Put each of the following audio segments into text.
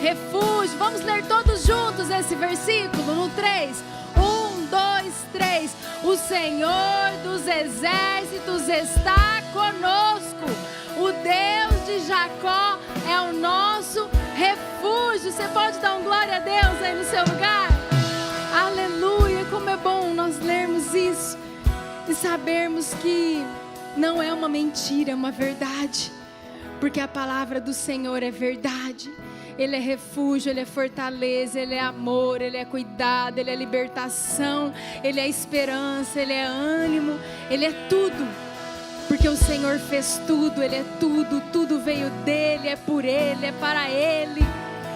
refúgio. Vamos ler todos juntos esse versículo no 3. 1, 2, 3. O Senhor dos exércitos está conosco. O Deus de Jacó é o nosso refúgio. Você pode dar um glória a Deus aí no seu lugar? Aleluia, como é bom nós lermos isso e sabermos que não é uma mentira, é uma verdade, porque a palavra do Senhor é verdade. Ele é refúgio, Ele é fortaleza, Ele é amor, Ele é cuidado, Ele é libertação, Ele é esperança, Ele é ânimo, Ele é tudo, porque o Senhor fez tudo, Ele é tudo, tudo veio dEle, é por Ele, é para Ele,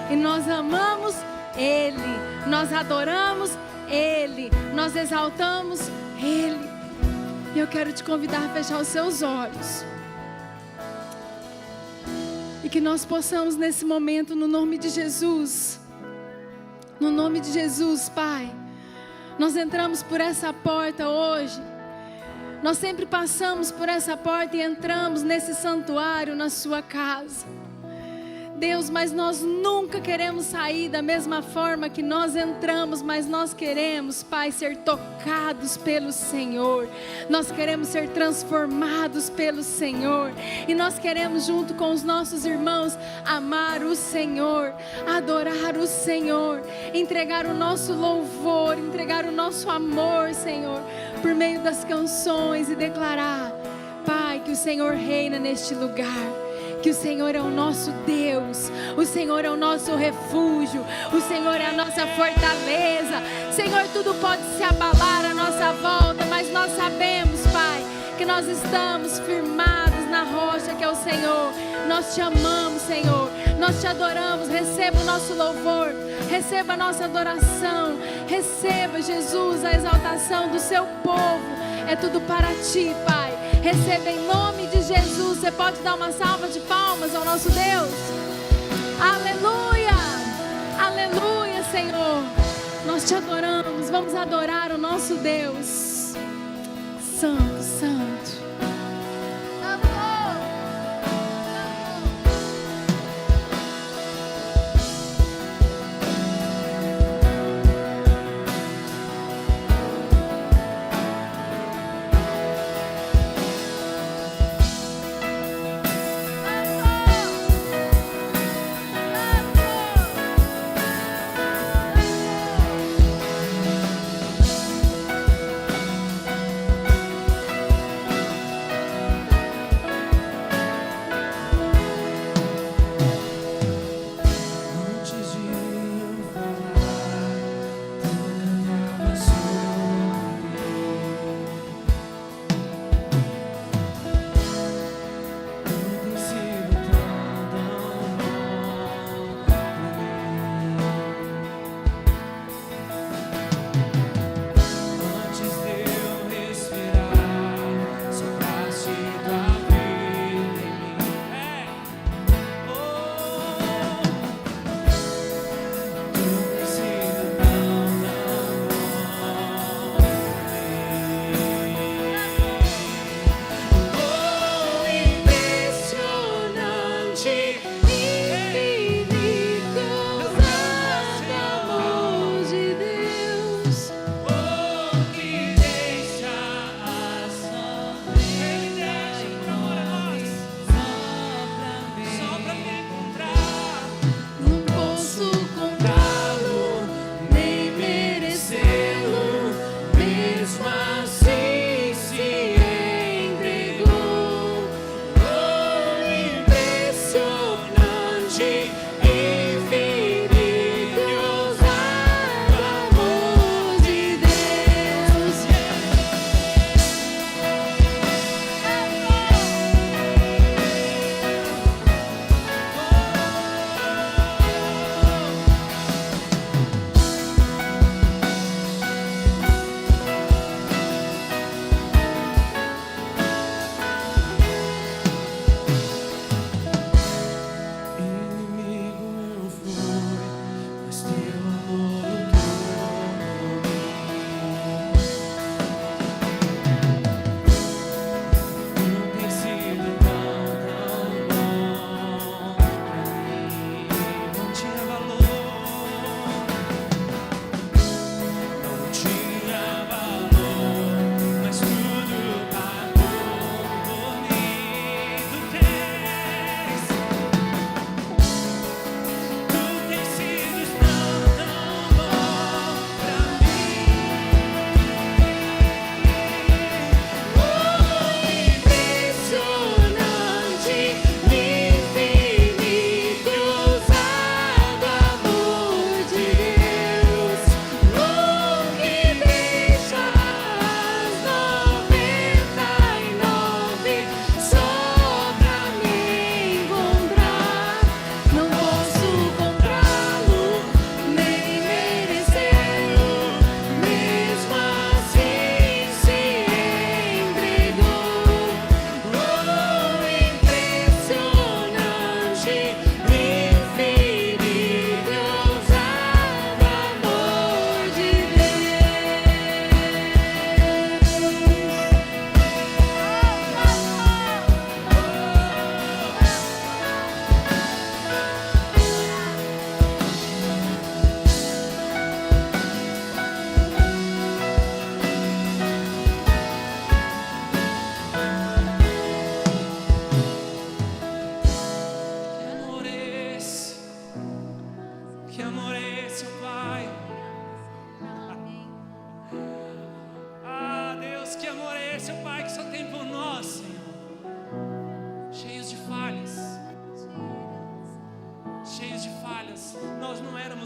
e nós amamos Ele, nós adoramos Ele, nós exaltamos Ele. E eu quero te convidar a fechar os seus olhos. E que nós possamos nesse momento, no nome de Jesus, no nome de Jesus, Pai, nós entramos por essa porta hoje. Nós sempre passamos por essa porta e entramos nesse santuário, na sua casa. Deus, mas nós nunca queremos sair da mesma forma que nós entramos, mas nós queremos, Pai, ser tocados pelo Senhor, nós queremos ser transformados pelo Senhor, e nós queremos junto com os nossos irmãos amar o Senhor, adorar o Senhor, entregar o nosso louvor, entregar o nosso amor, Senhor, por meio das canções, e declarar, Pai, que o Senhor reina neste lugar, que o Senhor é o nosso Deus, o Senhor é o nosso refúgio, o Senhor é a nossa fortaleza. Senhor, tudo pode se abalar à nossa volta, mas nós sabemos, Pai, que nós estamos firmados na rocha que é o Senhor. Nós te amamos, Senhor, nós te adoramos. Receba o nosso louvor, receba a nossa adoração, receba, Jesus, a exaltação do seu povo. É tudo para ti, Pai. Receba em nome de Jesus. Você pode dar uma salva de palmas ao nosso Deus? Aleluia, aleluia, Senhor. Nós te adoramos. Vamos adorar o nosso Deus. Santo, santo.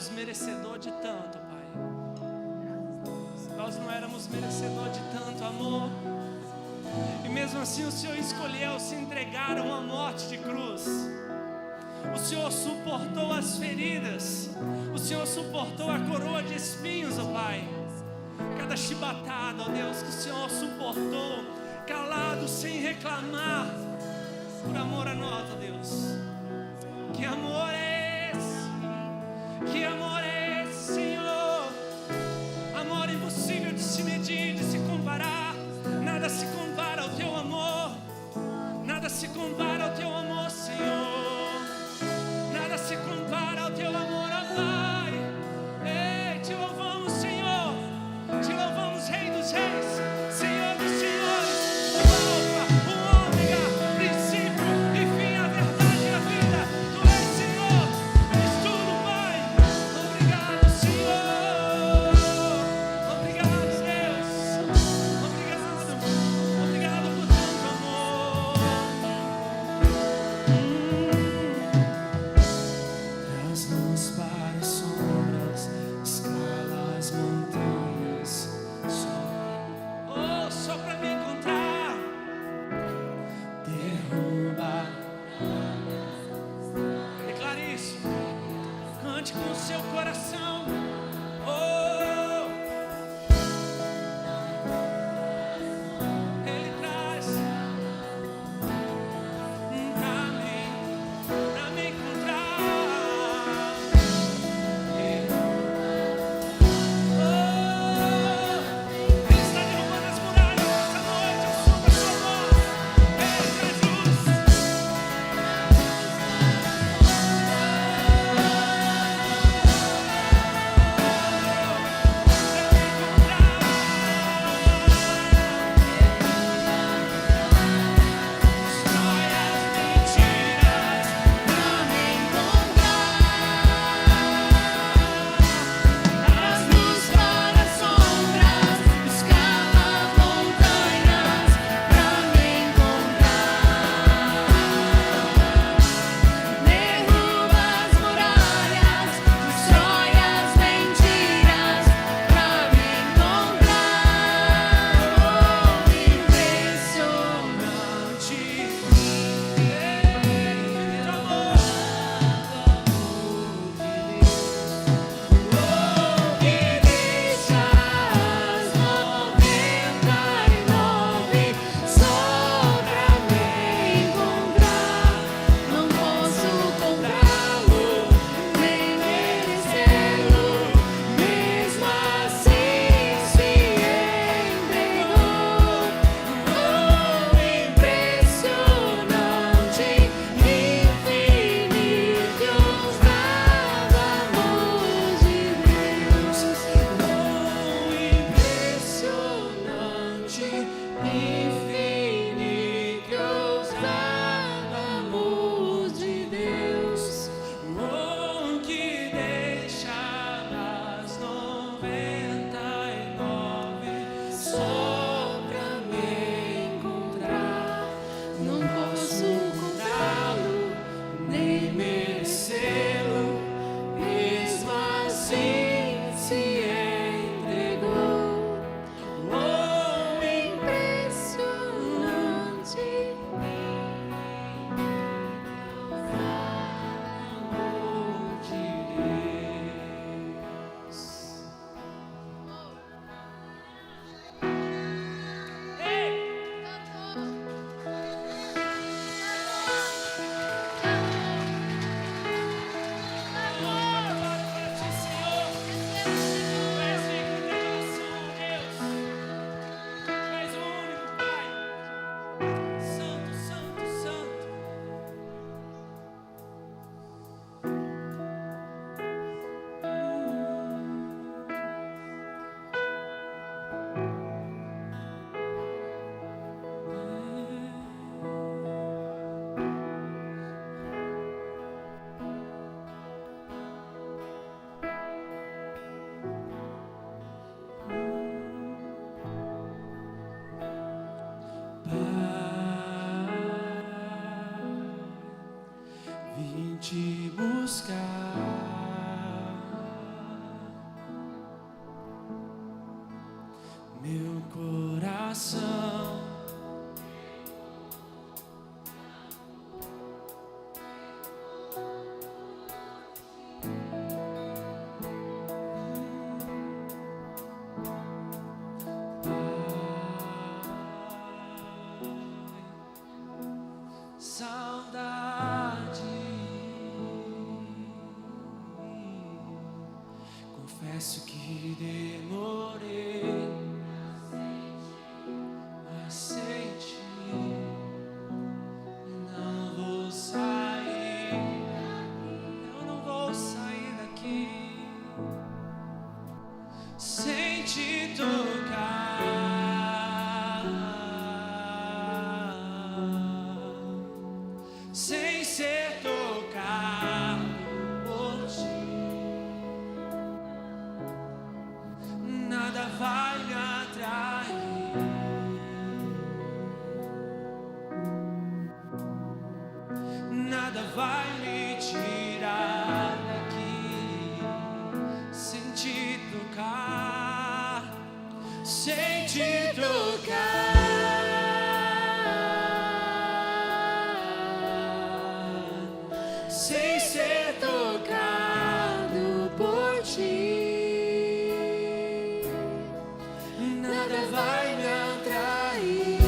éramos merecedor de tanto, Pai. Nós não éramos merecedor de tanto amor. E mesmo assim o Senhor escolheu se entregar a uma morte de cruz. O Senhor suportou as feridas. O Senhor suportou a coroa de espinhos, ó Pai. Cada chibatada, ó Deus, que o Senhor suportou, calado, sem reclamar, por amor a nós, ó Deus. Que amor é esse? Que amor é esse, Senhor? Amor impossível de se medir, de se comparar. Nada se compara ao teu amor. Nada se compara ao teu amor, Senhor. Nada se compara ao teu amor, ó Pai. Ei, te louvamos, Senhor. Te louvamos, Rei dos Reis, Senhor dos Senhores, o Alfa, o Ômega, princípio e fim, a verdade e a vida. Tu és, Senhor, és tudo, Pai. Obrigado, Senhor. Obrigado, Deus. Obrigado por tanto amor. Traz-nos para as sombras, escala as montanhas. Só para me encontrar. Derruba. Declare isso. Cante com o seu coração. Ele traz para me encontrar. Ele está derrubando as muralhas essa noite. Eu sou a sua voz. Ele traz luz. te buscar. Confesso que demorei, mas sem ti não vou sair. Eu não vou sair daqui sem te tocar, sem ser tocado por ti. Nada vai me atrair, nada vai me tirar daqui sem te tocar, sem te tocar, sem ser tocado por ti. Nada vai me atrair,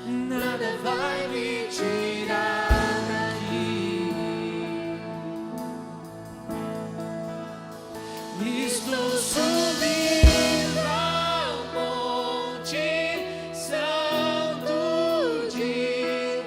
nada vai me tirar daqui. Estou subindo ao monte santo de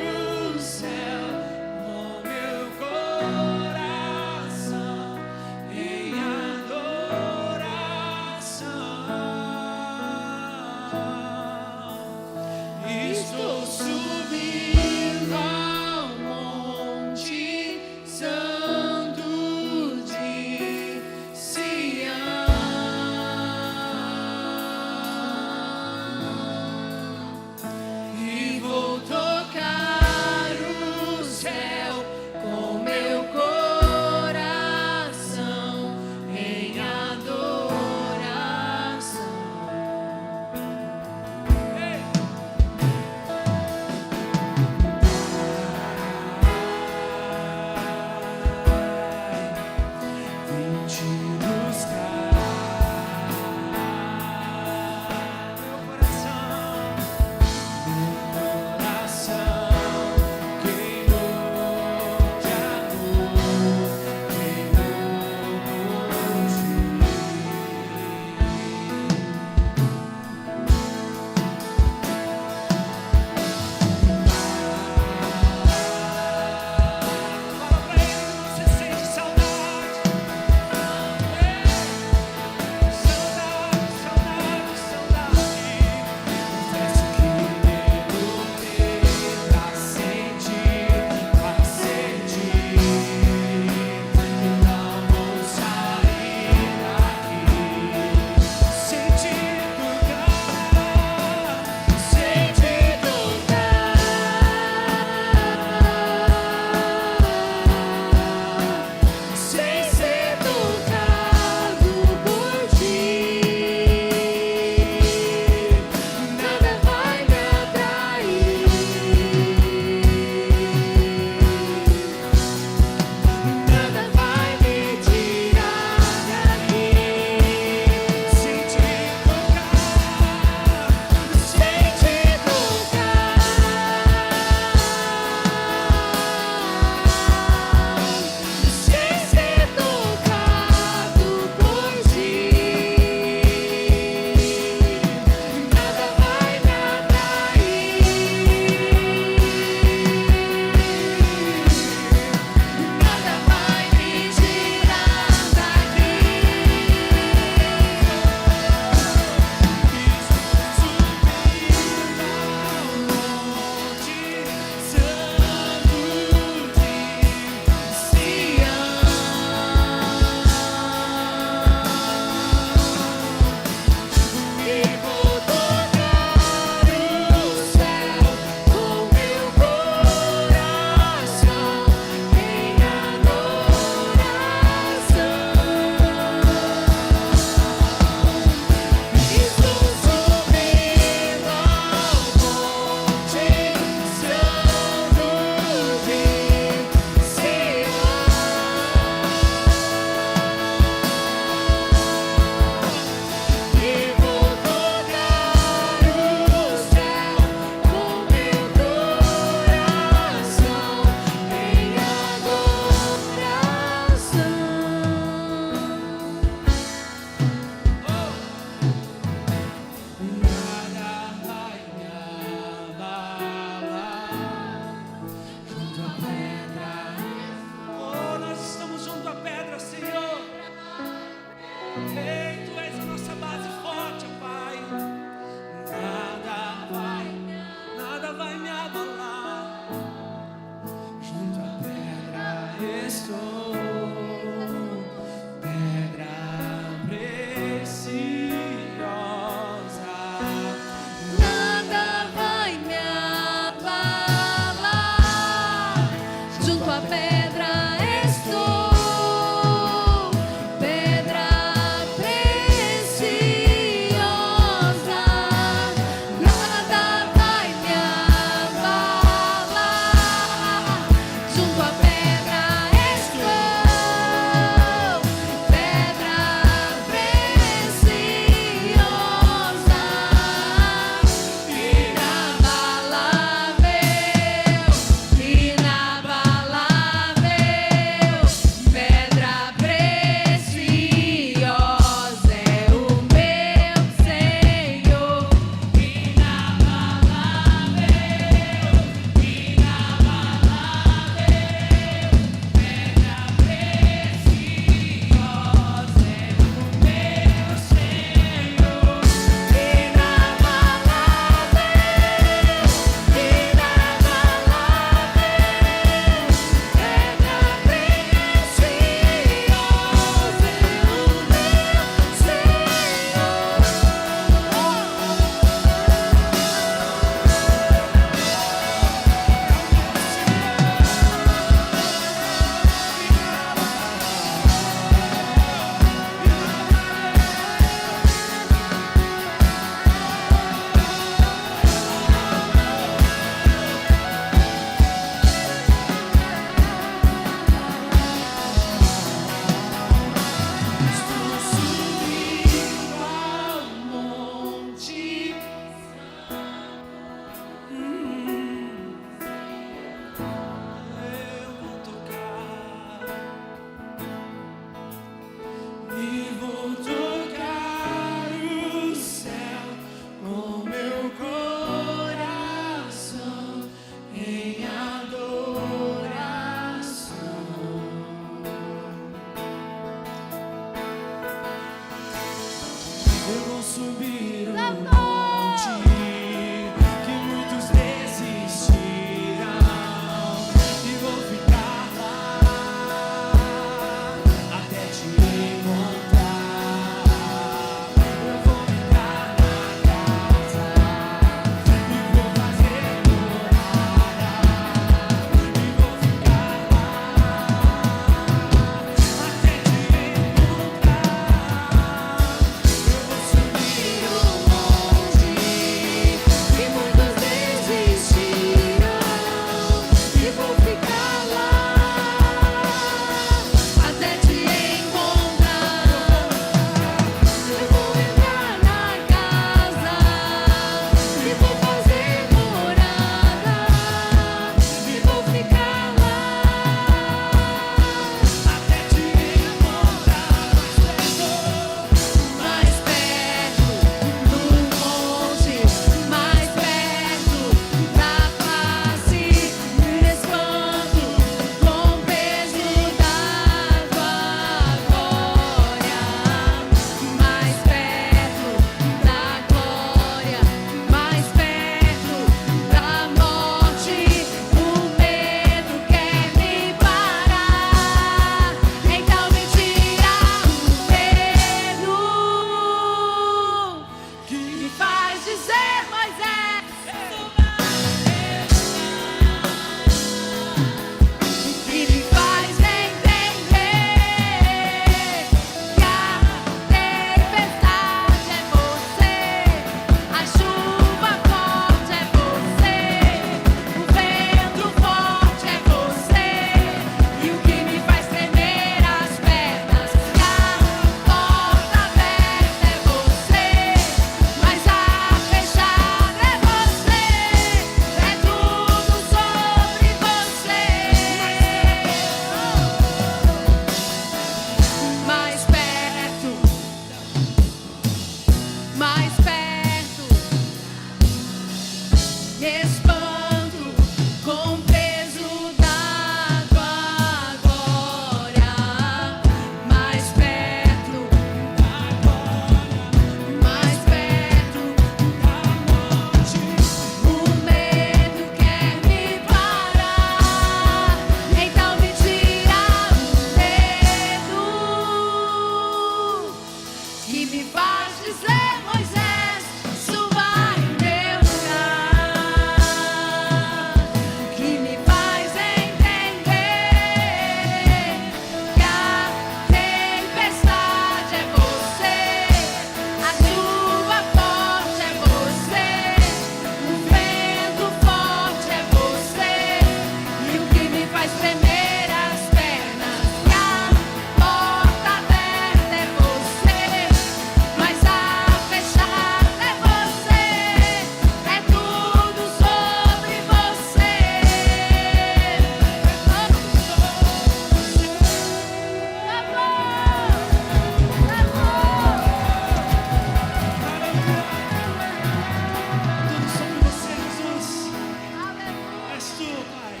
Pai.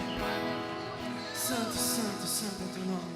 Santo, santo, santo é teu nome.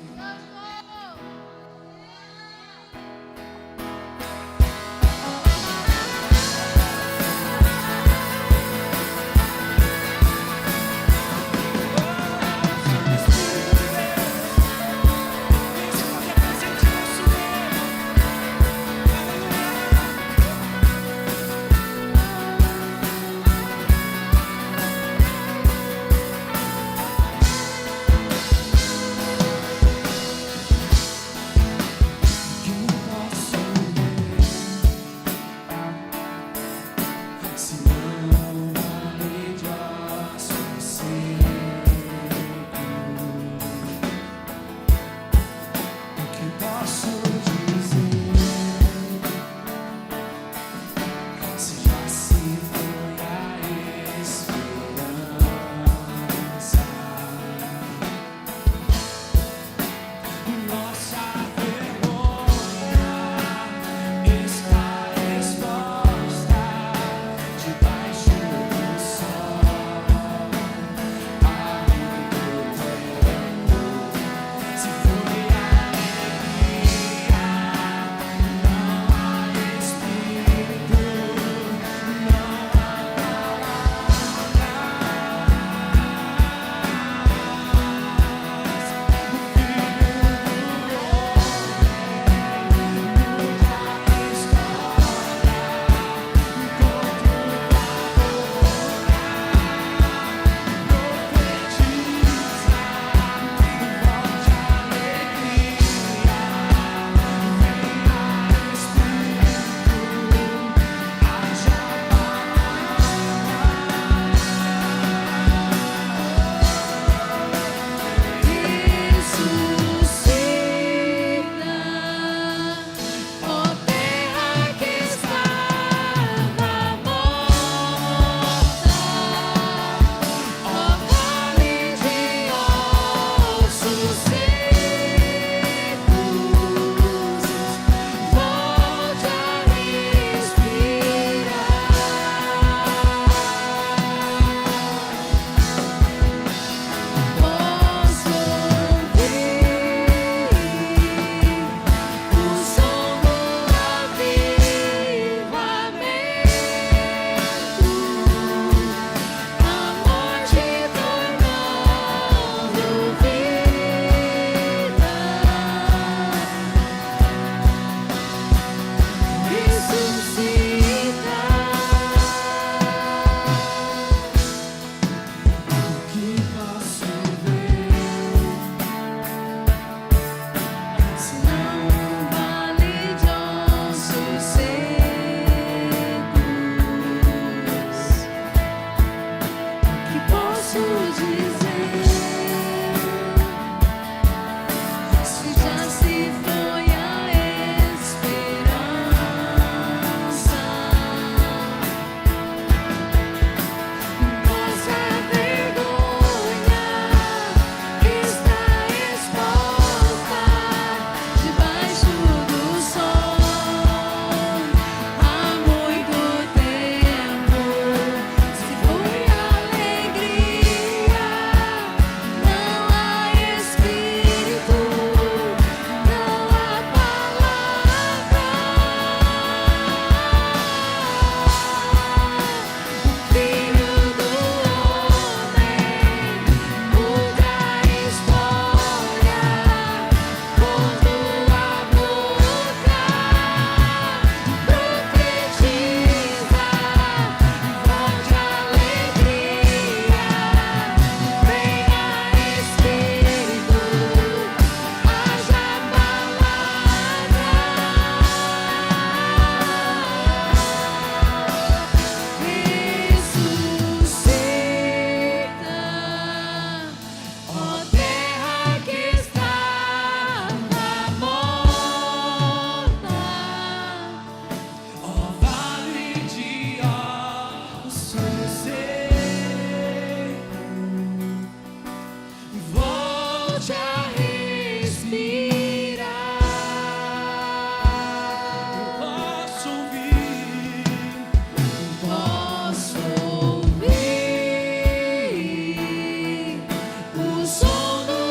som do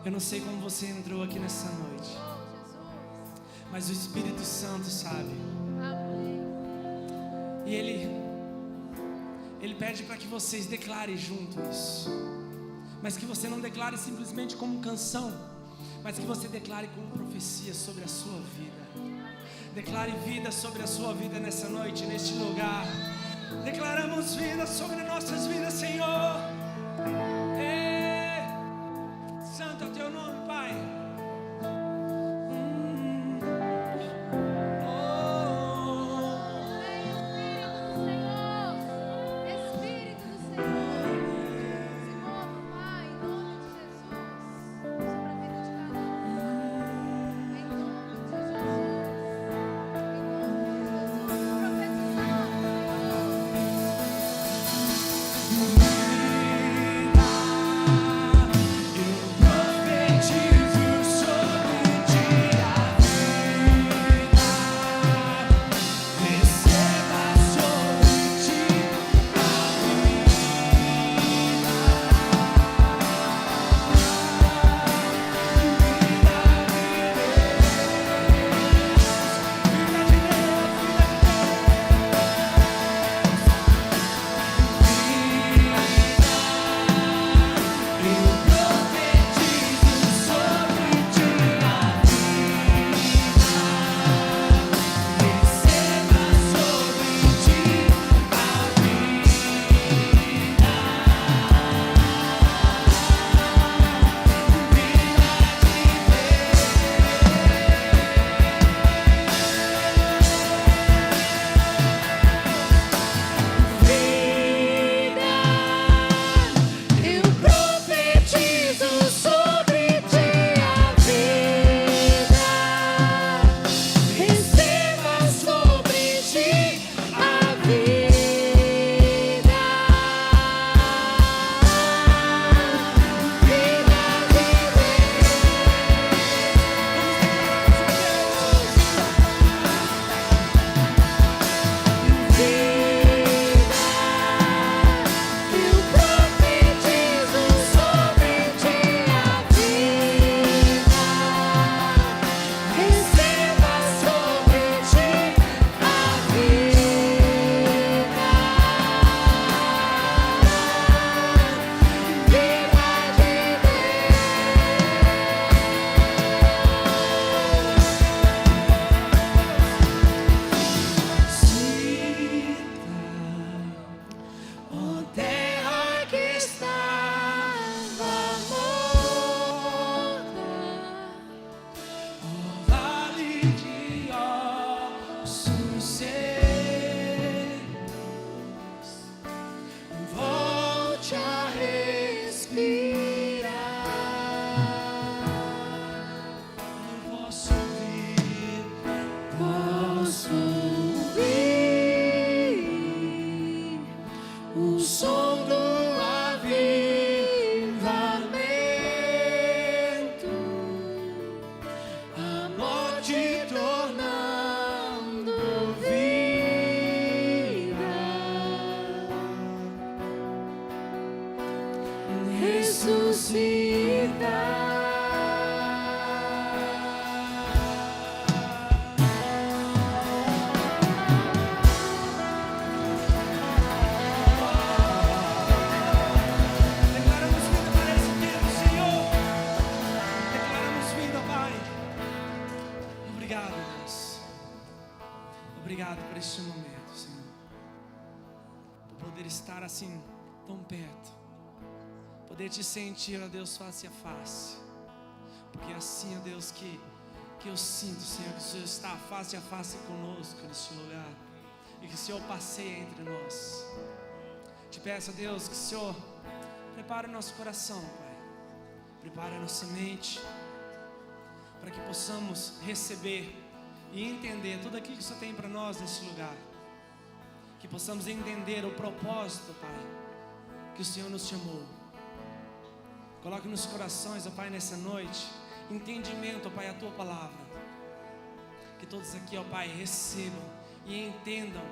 Eu não sei como você entrou aqui nessa noite, mas o Espírito Santo sabe. E Ele pede para que vocês declarem junto isso. Mas que você não declare simplesmente como canção, mas que você declare como profecia sobre a sua vida. Declare vida sobre a sua vida nessa noite, neste lugar. Declaramos vida sobre nossas vidas, Senhor. Santo é o teu nome, Pai. Espírito do Senhor, se mova, Pai, em nome de Jesus, sobre a vida de cada um, em nome de Jesus, Obrigado por este momento, Senhor. Por poder estar assim, tão perto. Poder te sentir, ó Deus, face a face. Porque é assim, ó Deus, que eu sinto, Senhor, que o Senhor está face a face conosco neste lugar. E que o Senhor passeia entre nós. Te peço, ó Deus, que o Senhor prepare o nosso coração, Pai. Prepare a nossa mente. para que possamos receber e entender tudo aquilo que o Senhor tem para nós nesse lugar. Que possamos entender o propósito, Pai, que o Senhor nos chamou. Coloque nos corações, ó Pai, nessa noite, entendimento, ó Pai, a Tua palavra. Que todos aqui, ó Pai, recebam e entendam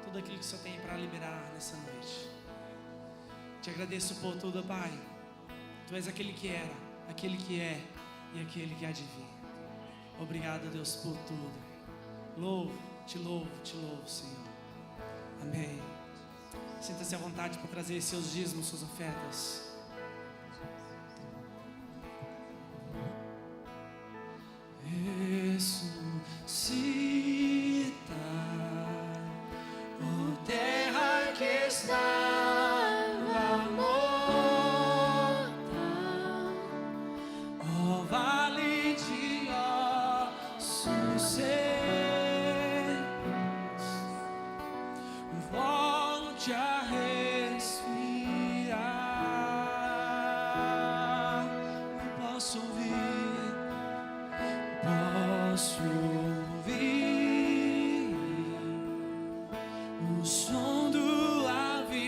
tudo aquilo que o Senhor tem para liberar nessa noite. Te agradeço por tudo, Pai. Tu és aquele que era, aquele que é e aquele que há de vir. Obrigado, Deus, por tudo. Te louvo, Senhor. Amém. Sinta-se à vontade para trazer seus dízimos, suas ofertas. Ressuscita, ó terra que estava morta, ó vale de ossos secos, volte a respirar. Eu posso ouvir o som do avivamento,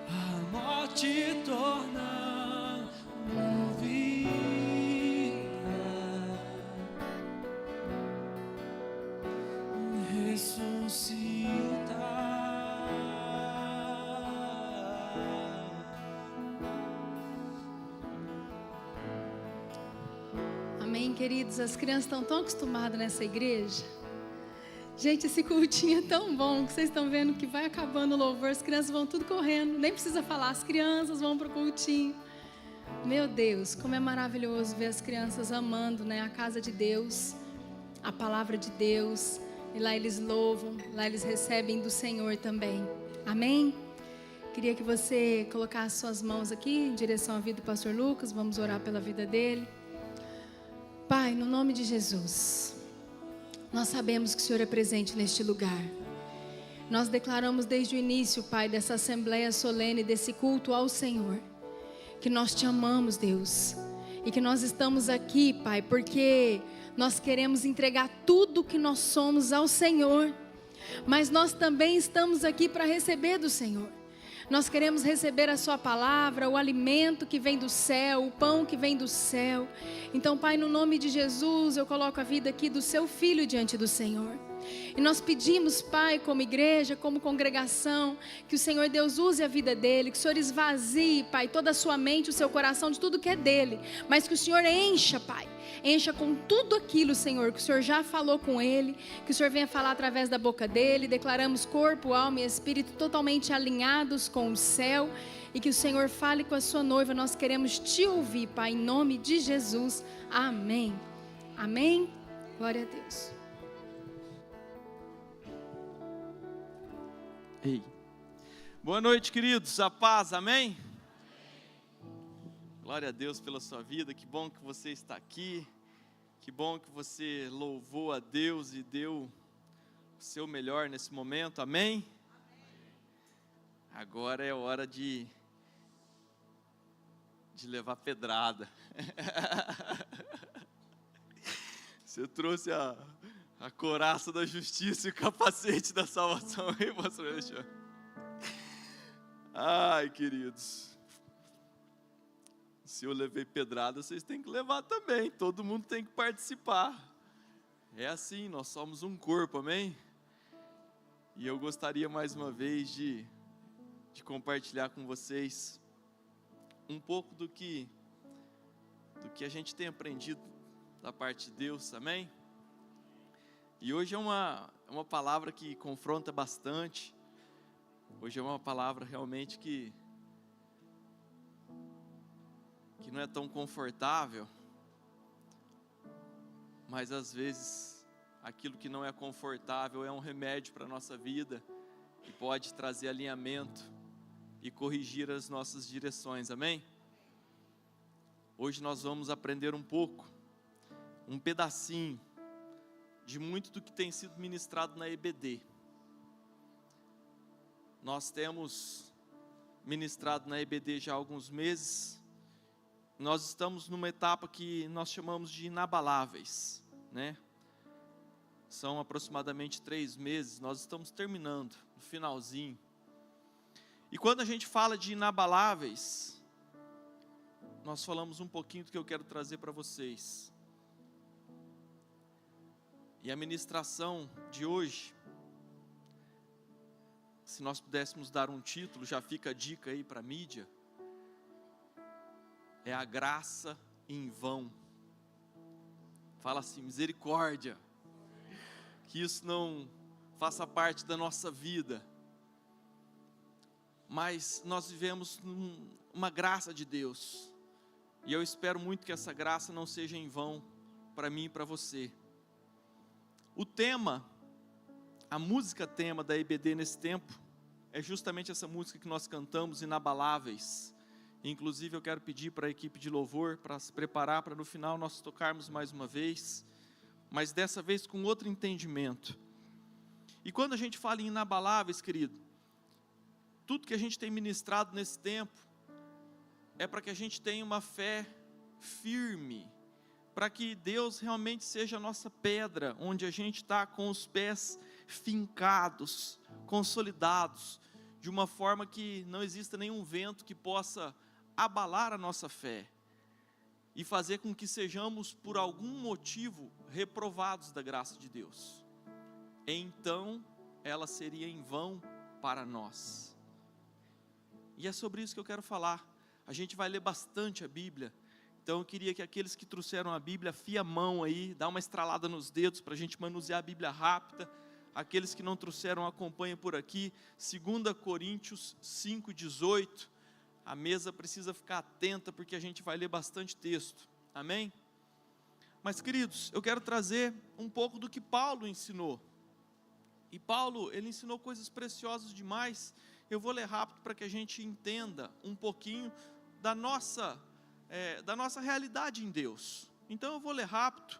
a morte tornando vida, ressuscita. Amém, queridos? As crianças estão tão acostumadas nessa igreja. Gente, esse cultinho é tão bom que vocês estão vendo que vai acabando o louvor, as crianças vão tudo correndo, nem precisa falar, as crianças vão para o cultinho. Meu Deus, como é maravilhoso ver as crianças amando, né, a casa de Deus, a palavra de Deus, e lá eles louvam, lá eles recebem do Senhor também. Amém? Queria que você colocasse suas mãos aqui em direção à vida do pastor Lucas, vamos orar pela vida dele. Pai, no nome de Jesus, nós sabemos que o Senhor é presente neste lugar. Nós declaramos desde o início, Pai, dessa assembleia solene, desse culto ao Senhor, que nós te amamos, Deus, e que nós estamos aqui, Pai, porque nós queremos entregar tudo que nós somos ao Senhor, mas nós também estamos aqui para receber do Senhor. Nós queremos receber a sua palavra, o alimento que vem do céu, o pão que vem do céu. Então, Pai, no nome de Jesus, eu coloco a vida aqui do seu filho diante do Senhor. E nós pedimos, Pai, como igreja, como congregação, que o Senhor Deus use a vida dele, que o Senhor esvazie, Pai, toda a sua mente, o seu coração de tudo que é dele, mas que o Senhor encha, Pai, encha com tudo aquilo, Senhor, que o Senhor já falou com ele, que o Senhor venha falar através da boca dele. Declaramos corpo, alma e espírito totalmente alinhados com o céu, e que o Senhor fale com a sua noiva. Nós queremos te ouvir, Pai, em nome de Jesus. Amém. Amém. Glória a Deus. Ei. Boa noite, queridos, a paz, amém? Glória a Deus pela sua vida, que bom que você está aqui, que bom que você louvou a Deus e deu o seu melhor nesse momento, amém? Agora é hora de levar pedrada. Você trouxe a couraça da justiça e o capacete da salvação aí, pastor Alexandre. Ai, queridos, se eu levei pedrada, vocês têm que levar também, todo mundo tem que participar. É assim, nós somos um corpo, amém? E eu gostaria mais uma vez de compartilhar com vocês um pouco do que a gente tem aprendido da parte de Deus, amém? E hoje é uma palavra que confronta bastante. Hoje é uma palavra realmente que não é tão confortável, mas às vezes aquilo que não é confortável é um remédio para a nossa vida e pode trazer alinhamento e corrigir as nossas direções, amém? Hoje nós vamos aprender um pouco, um pedacinho de muito do que tem sido ministrado na EBD. Nós temos ministrado na EBD já há alguns meses. Nós estamos numa etapa que nós chamamos de inabaláveis, né? São aproximadamente 3 meses, nós estamos terminando, no finalzinho. E quando a gente fala de inabaláveis, nós falamos um pouquinho do que eu quero trazer para vocês. E a ministração de hoje, se nós pudéssemos dar um título, já fica a dica aí para a mídia, é a graça em vão. Fala assim, misericórdia, que isso não faça parte da nossa vida, mas nós vivemos uma graça de Deus, e eu espero muito que essa graça não seja em vão para mim e para você. O tema, a música tema da EBD nesse tempo, é justamente essa música que nós cantamos, Inabaláveis. Inclusive eu quero pedir para a equipe de louvor, para se preparar, para no final nós tocarmos mais uma vez, mas dessa vez com outro entendimento. E quando a gente fala em inabaláveis, querido, tudo que a gente tem ministrado nesse tempo, é para que a gente tenha uma fé firme, para que Deus realmente seja a nossa pedra, onde a gente está com os pés fincados, consolidados, de uma forma que não exista nenhum vento que possa abalar a nossa fé, e fazer com que sejamos, por algum motivo, reprovados da graça de Deus. Então, ela seria em vão para nós. E é sobre isso que eu quero falar. A gente vai ler bastante a Bíblia, então eu queria que aqueles que trouxeram a Bíblia, afiem a mão aí, dá uma estralada nos dedos, para a gente manusear a Bíblia rápida. Aqueles que não trouxeram, acompanhem por aqui, 2 Coríntios 5,18, a mesa precisa ficar atenta, porque a gente vai ler bastante texto, amém? Mas queridos, eu quero trazer um pouco do que Paulo ensinou, e Paulo, ele ensinou coisas preciosas demais. Eu vou ler rápido para que a gente entenda um pouquinho da nossa realidade em Deus. Então eu vou ler rápido,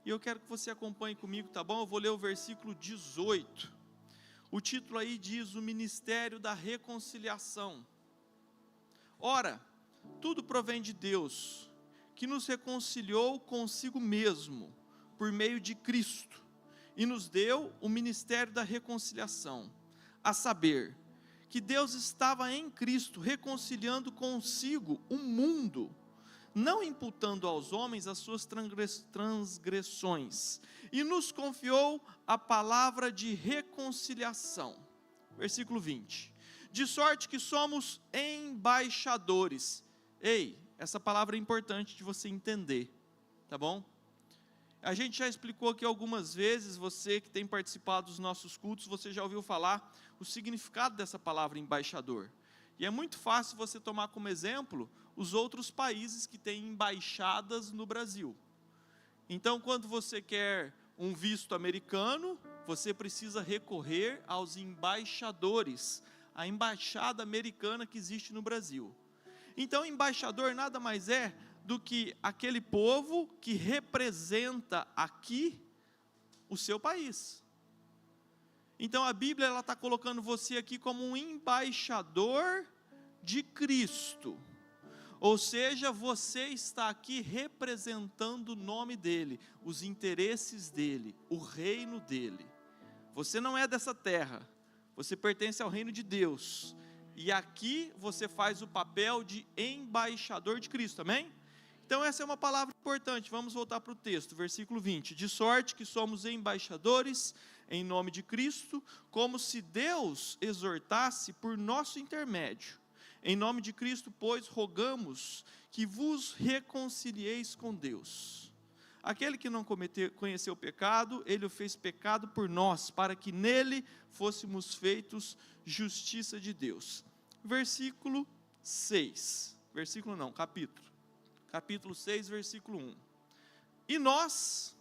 e eu quero que você acompanhe comigo, tá bom? Eu vou ler o versículo 18, o título aí diz, o ministério da reconciliação. Ora, tudo provém de Deus, que nos reconciliou consigo mesmo, por meio de Cristo, e nos deu o ministério da reconciliação, a saber, que Deus estava em Cristo, reconciliando consigo o mundo, não imputando aos homens as suas transgressões, e nos confiou a palavra de reconciliação. Versículo 20. De sorte que somos embaixadores. Ei, essa palavra é importante de você entender, tá bom? A gente já explicou aqui algumas vezes, você que tem participado dos nossos cultos, você já ouviu falar o significado dessa palavra embaixador. E é muito fácil você tomar como exemplo os outros países que têm embaixadas no Brasil. Então, quando você quer um visto americano, você precisa recorrer aos embaixadores, a embaixada americana que existe no Brasil. Então, embaixador nada mais é do que aquele povo que representa aqui o seu país. Então, a Bíblia está colocando você aqui como um embaixador de Cristo. Ou seja, você está aqui representando o nome dEle, os interesses dEle, o reino dEle. Você não é dessa terra, você pertence ao reino de Deus. E aqui você faz o papel de embaixador de Cristo, amém? Então essa é uma palavra importante, vamos voltar para o texto, versículo 20. De sorte que somos embaixadores em nome de Cristo, como se Deus exortasse por nosso intermédio. Em nome de Cristo, pois, rogamos que vos reconcilieis com Deus. Aquele que não conheceu o pecado, Ele o fez pecado por nós, para que nele fôssemos feitos justiça de Deus. Versículo 6, capítulo 6, versículo 1. E nós,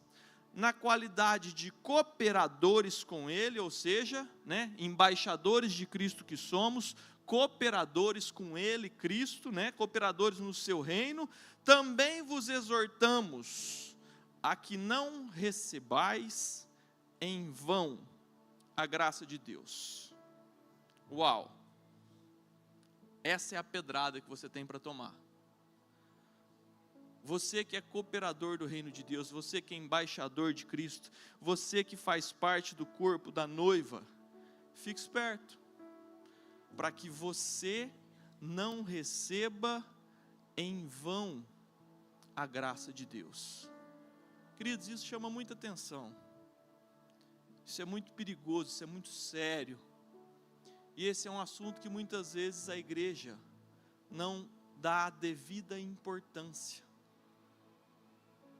na qualidade de cooperadores com Ele, ou seja, embaixadores de Cristo que somos, cooperadores com Ele, Cristo, cooperadores no seu reino, também vos exortamos a que não recebais em vão a graça de Deus. Uau! Essa é a pedrada que você tem para tomar. Você que é cooperador do reino de Deus, você que é embaixador de Cristo, você que faz parte do corpo da noiva, fique esperto, para que você não receba em vão a graça de Deus. Queridos, isso chama muita atenção. Isso é muito perigoso, isso é muito sério. E esse é um assunto que muitas vezes a igreja não dá a devida importância.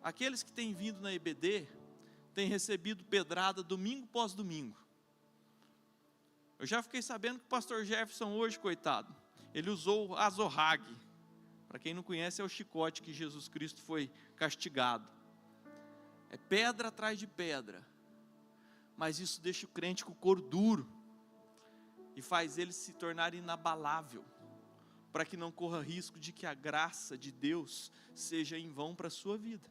Aqueles que têm vindo na EBD, têm recebido pedrada domingo após domingo. Eu já fiquei sabendo que o pastor Jefferson hoje, coitado, ele usou o azorrague. Para quem não conhece, é o chicote que Jesus Cristo foi castigado. É pedra atrás de pedra. Mas isso deixa o crente com o couro duro. E faz ele se tornar inabalável. Para que não corra risco de que a graça de Deus seja em vão para a sua vida.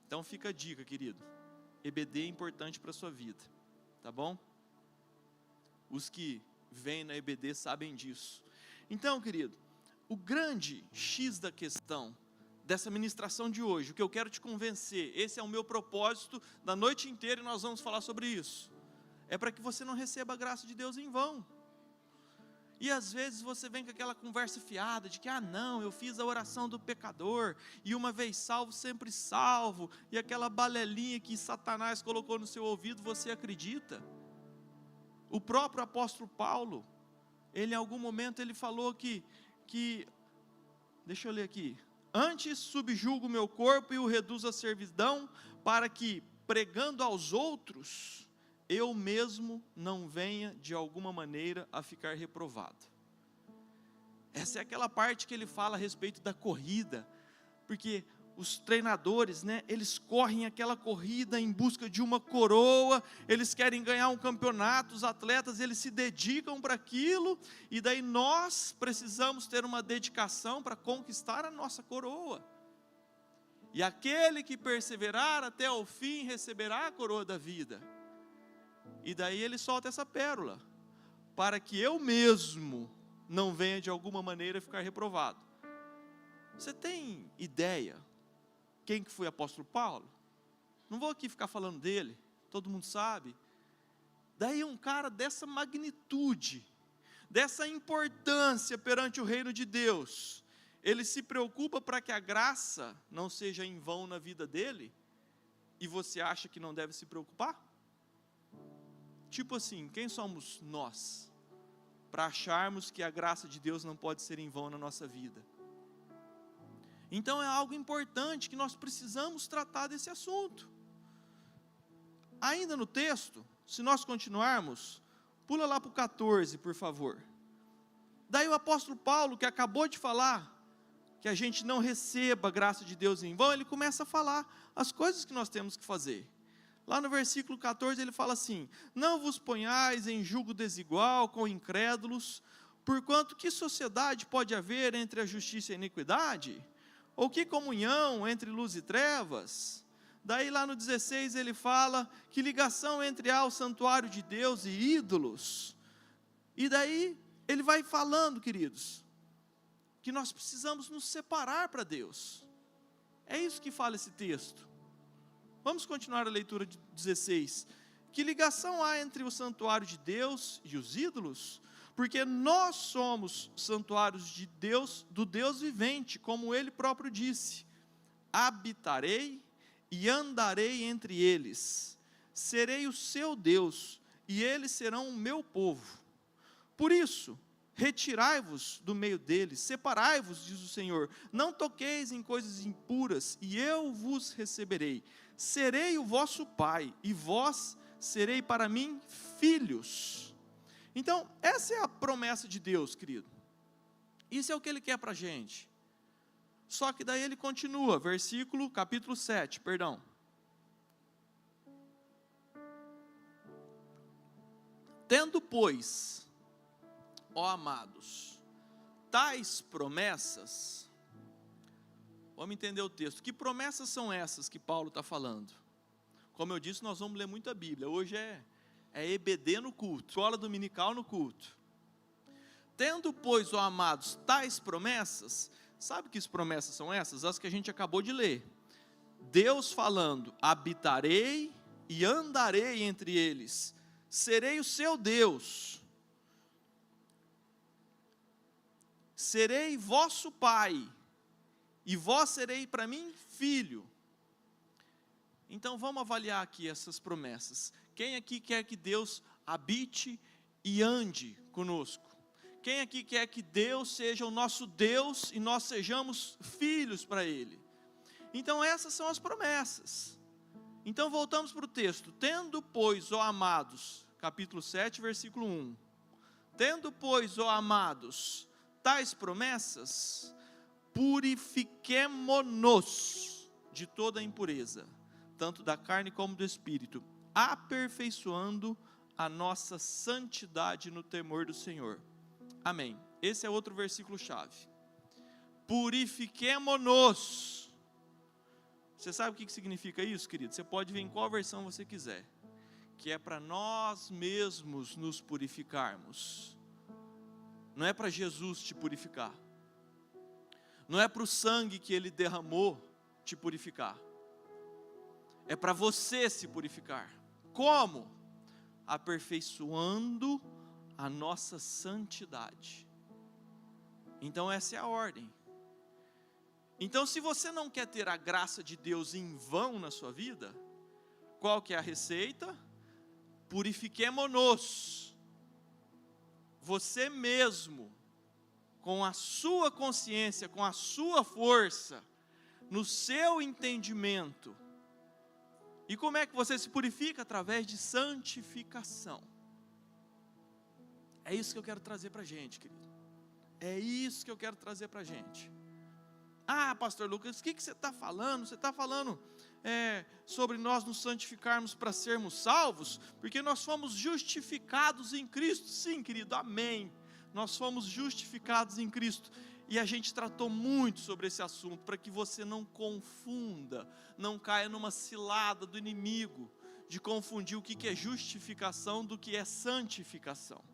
Então fica a dica, querido. EBD é importante para a sua vida. Tá bom? Os que vêm na EBD sabem disso. Então, querido, o grande X da questão dessa ministração de hoje, o que eu quero te convencer, esse é o meu propósito da noite inteira e nós vamos falar sobre isso, é para que você não receba a graça de Deus em vão. E às vezes você vem com aquela conversa fiada de que, não, eu fiz a oração do pecador, e uma vez salvo, sempre salvo, e aquela balelinha que Satanás colocou no seu ouvido, você acredita? O próprio apóstolo Paulo, ele em algum momento ele falou que deixa eu ler aqui, antes subjugo o meu corpo e o reduzo à servidão, para que, pregando aos outros, eu mesmo não venha de alguma maneira a ficar reprovado. Essa é aquela parte que ele fala a respeito da corrida, porque os treinadores, eles correm aquela corrida em busca de uma coroa, eles querem ganhar um campeonato, os atletas, eles se dedicam para aquilo, e daí nós precisamos ter uma dedicação para conquistar a nossa coroa. E aquele que perseverar até o fim, receberá a coroa da vida. E daí ele solta essa pérola, para que eu mesmo não venha de alguma maneira ficar reprovado. Você tem ideia quem que foi o apóstolo Paulo? Não vou aqui ficar falando dele, todo mundo sabe. Daí um cara dessa magnitude, dessa importância perante o reino de Deus, ele se preocupa para que a graça não seja em vão na vida dele, e você acha que não deve se preocupar? Tipo assim, quem somos nós para acharmos que a graça de Deus não pode ser em vão na nossa vida? Então é algo importante que nós precisamos tratar desse assunto. Ainda no texto, se nós continuarmos, pula lá para o 14, por favor. Daí o apóstolo Paulo, que acabou de falar que a gente não receba a graça de Deus em vão, ele começa a falar as coisas que nós temos que fazer. Lá no versículo 14 ele fala assim: não vos ponhais em julgo desigual com incrédulos, porquanto que sociedade pode haver entre a justiça e a iniquidade? Ou que comunhão entre luz e trevas? Daí lá no 16 ele fala, que ligação entre o santuário de Deus e ídolos? E daí ele vai falando, queridos, que nós precisamos nos separar para Deus. É isso que fala esse texto. Vamos continuar a leitura de 16. Que ligação há entre o santuário de Deus e os ídolos? Porque nós somos santuários de Deus, do Deus vivente, como Ele próprio disse: habitarei e andarei entre eles, serei o seu Deus, e eles serão o meu povo. Por isso, retirai-vos do meio deles, separai-vos, diz o Senhor, não toqueis em coisas impuras, e eu vos receberei. Serei o vosso pai, e vós serei para mim filhos. Então, essa é a promessa de Deus, querido. Isso é o que Ele quer para a gente. Só que daí ele continua, capítulo 7, perdão. Tendo, pois, ó amados, tais promessas, vamos entender o texto. Que promessas são essas que Paulo está falando? Como eu disse, nós vamos ler muito a Bíblia. Hoje é EBD no culto, escola dominical no culto. Tendo, pois, ó amados, tais promessas, sabe que promessas são essas? As que a gente acabou de ler. Deus falando, habitarei e andarei entre eles, serei o seu Deus, serei vosso pai, e vós serei para mim filho. Então vamos avaliar aqui essas promessas. Quem aqui quer que Deus habite e ande conosco? Quem aqui quer que Deus seja o nosso Deus e nós sejamos filhos para Ele? Então essas são as promessas. Então voltamos para o texto. Tendo, pois, ó amados, capítulo 7, versículo 1. Tendo, pois, ó amados, tais promessas, purifiquemo-nos de toda impureza, tanto da carne como do espírito, aperfeiçoando a nossa santidade no temor do Senhor. Amém. Esse é outro versículo chave. Purifiquemo-nos. Você sabe o que significa isso, querido? Você pode ver em qual versão você quiser. Que é para nós mesmos nos purificarmos. Não é para Jesus te purificar. Não é para o sangue que Ele derramou te purificar. É para você se purificar. Como? Aperfeiçoando a nossa santidade. Então essa é a ordem. Então se você não quer ter a graça de Deus em vão na sua vida, qual que é a receita? Purifiquemo-nos. Você mesmo, com a sua consciência, com a sua força, no seu entendimento. E como é que você se purifica? Através de santificação. É isso que eu quero trazer para a gente, querido. É isso que eu quero trazer para a gente. Ah, pastor Lucas, o que você está falando? Você está falando sobre nós nos santificarmos para sermos salvos? Porque nós fomos justificados em Cristo. Sim, querido, amém. Nós fomos justificados em Cristo. E a gente tratou muito sobre esse assunto, para que você não confunda, não caia numa cilada do inimigo, de confundir o que é justificação do que é santificação.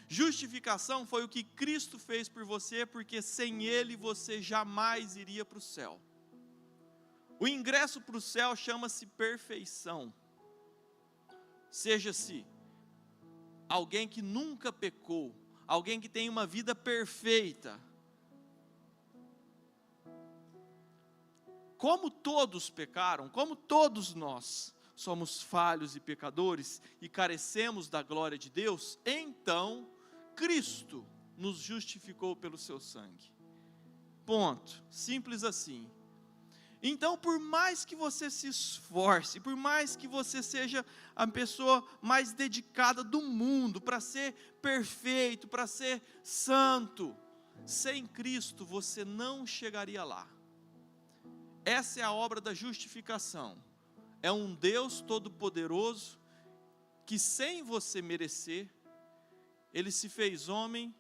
Justificação foi o que Cristo fez por você, porque sem Ele você jamais iria para o céu. O ingresso para o céu chama-se perfeição. Seja-se alguém que nunca pecou, alguém que tem uma vida perfeita. Como todos pecaram, como todos nós somos falhos e pecadores e carecemos da glória de Deus, então Cristo nos justificou pelo seu sangue. Ponto. Simples assim. Então, por mais que você se esforce, por mais que você seja a pessoa mais dedicada do mundo para ser perfeito, para ser santo, sem Cristo você não chegaria lá. Essa é a obra da justificação. É um Deus todo-poderoso que, sem você merecer, Ele se fez homem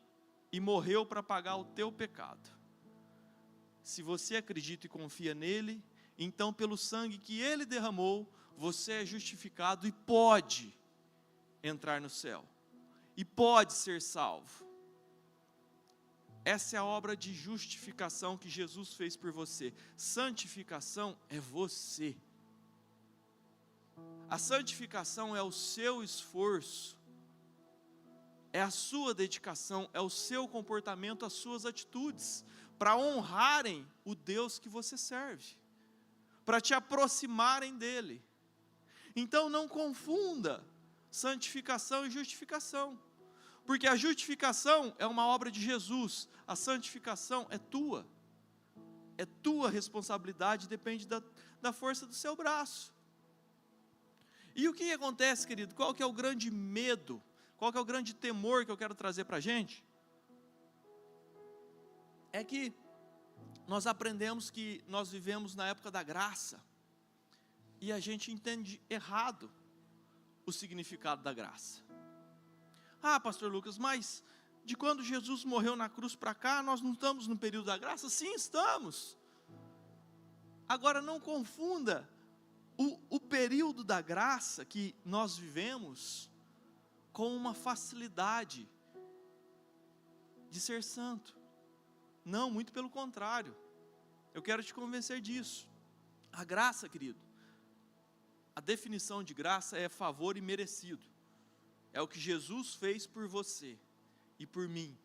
e morreu para pagar o teu pecado. Se você acredita e confia nele, então pelo sangue que Ele derramou, você é justificado e pode entrar no céu. E pode ser salvo. Essa é a obra de justificação que Jesus fez por você. Santificação é você. A santificação é o seu esforço, é a sua dedicação, é o seu comportamento, as suas atitudes, para honrarem o Deus que você serve, para te aproximarem dEle. Então não confunda santificação e justificação, porque a justificação é uma obra de Jesus, a santificação é tua responsabilidade, depende da força do seu braço. E o que acontece, querido? Qual que é o grande medo? Qual que é o grande temor que eu quero trazer para a gente? É que nós aprendemos que nós vivemos na época da graça, e a gente entende errado o significado da graça. Ah, pastor Lucas, mas de quando Jesus morreu na cruz para cá, nós não estamos no período da graça? Sim, estamos. Agora não confunda o período da graça que nós vivemos com uma facilidade de ser santo. Não, muito pelo contrário. Eu quero te convencer disso. A graça, querido, a definição de graça é favor imerecido. É o que Jesus fez por você e por mim.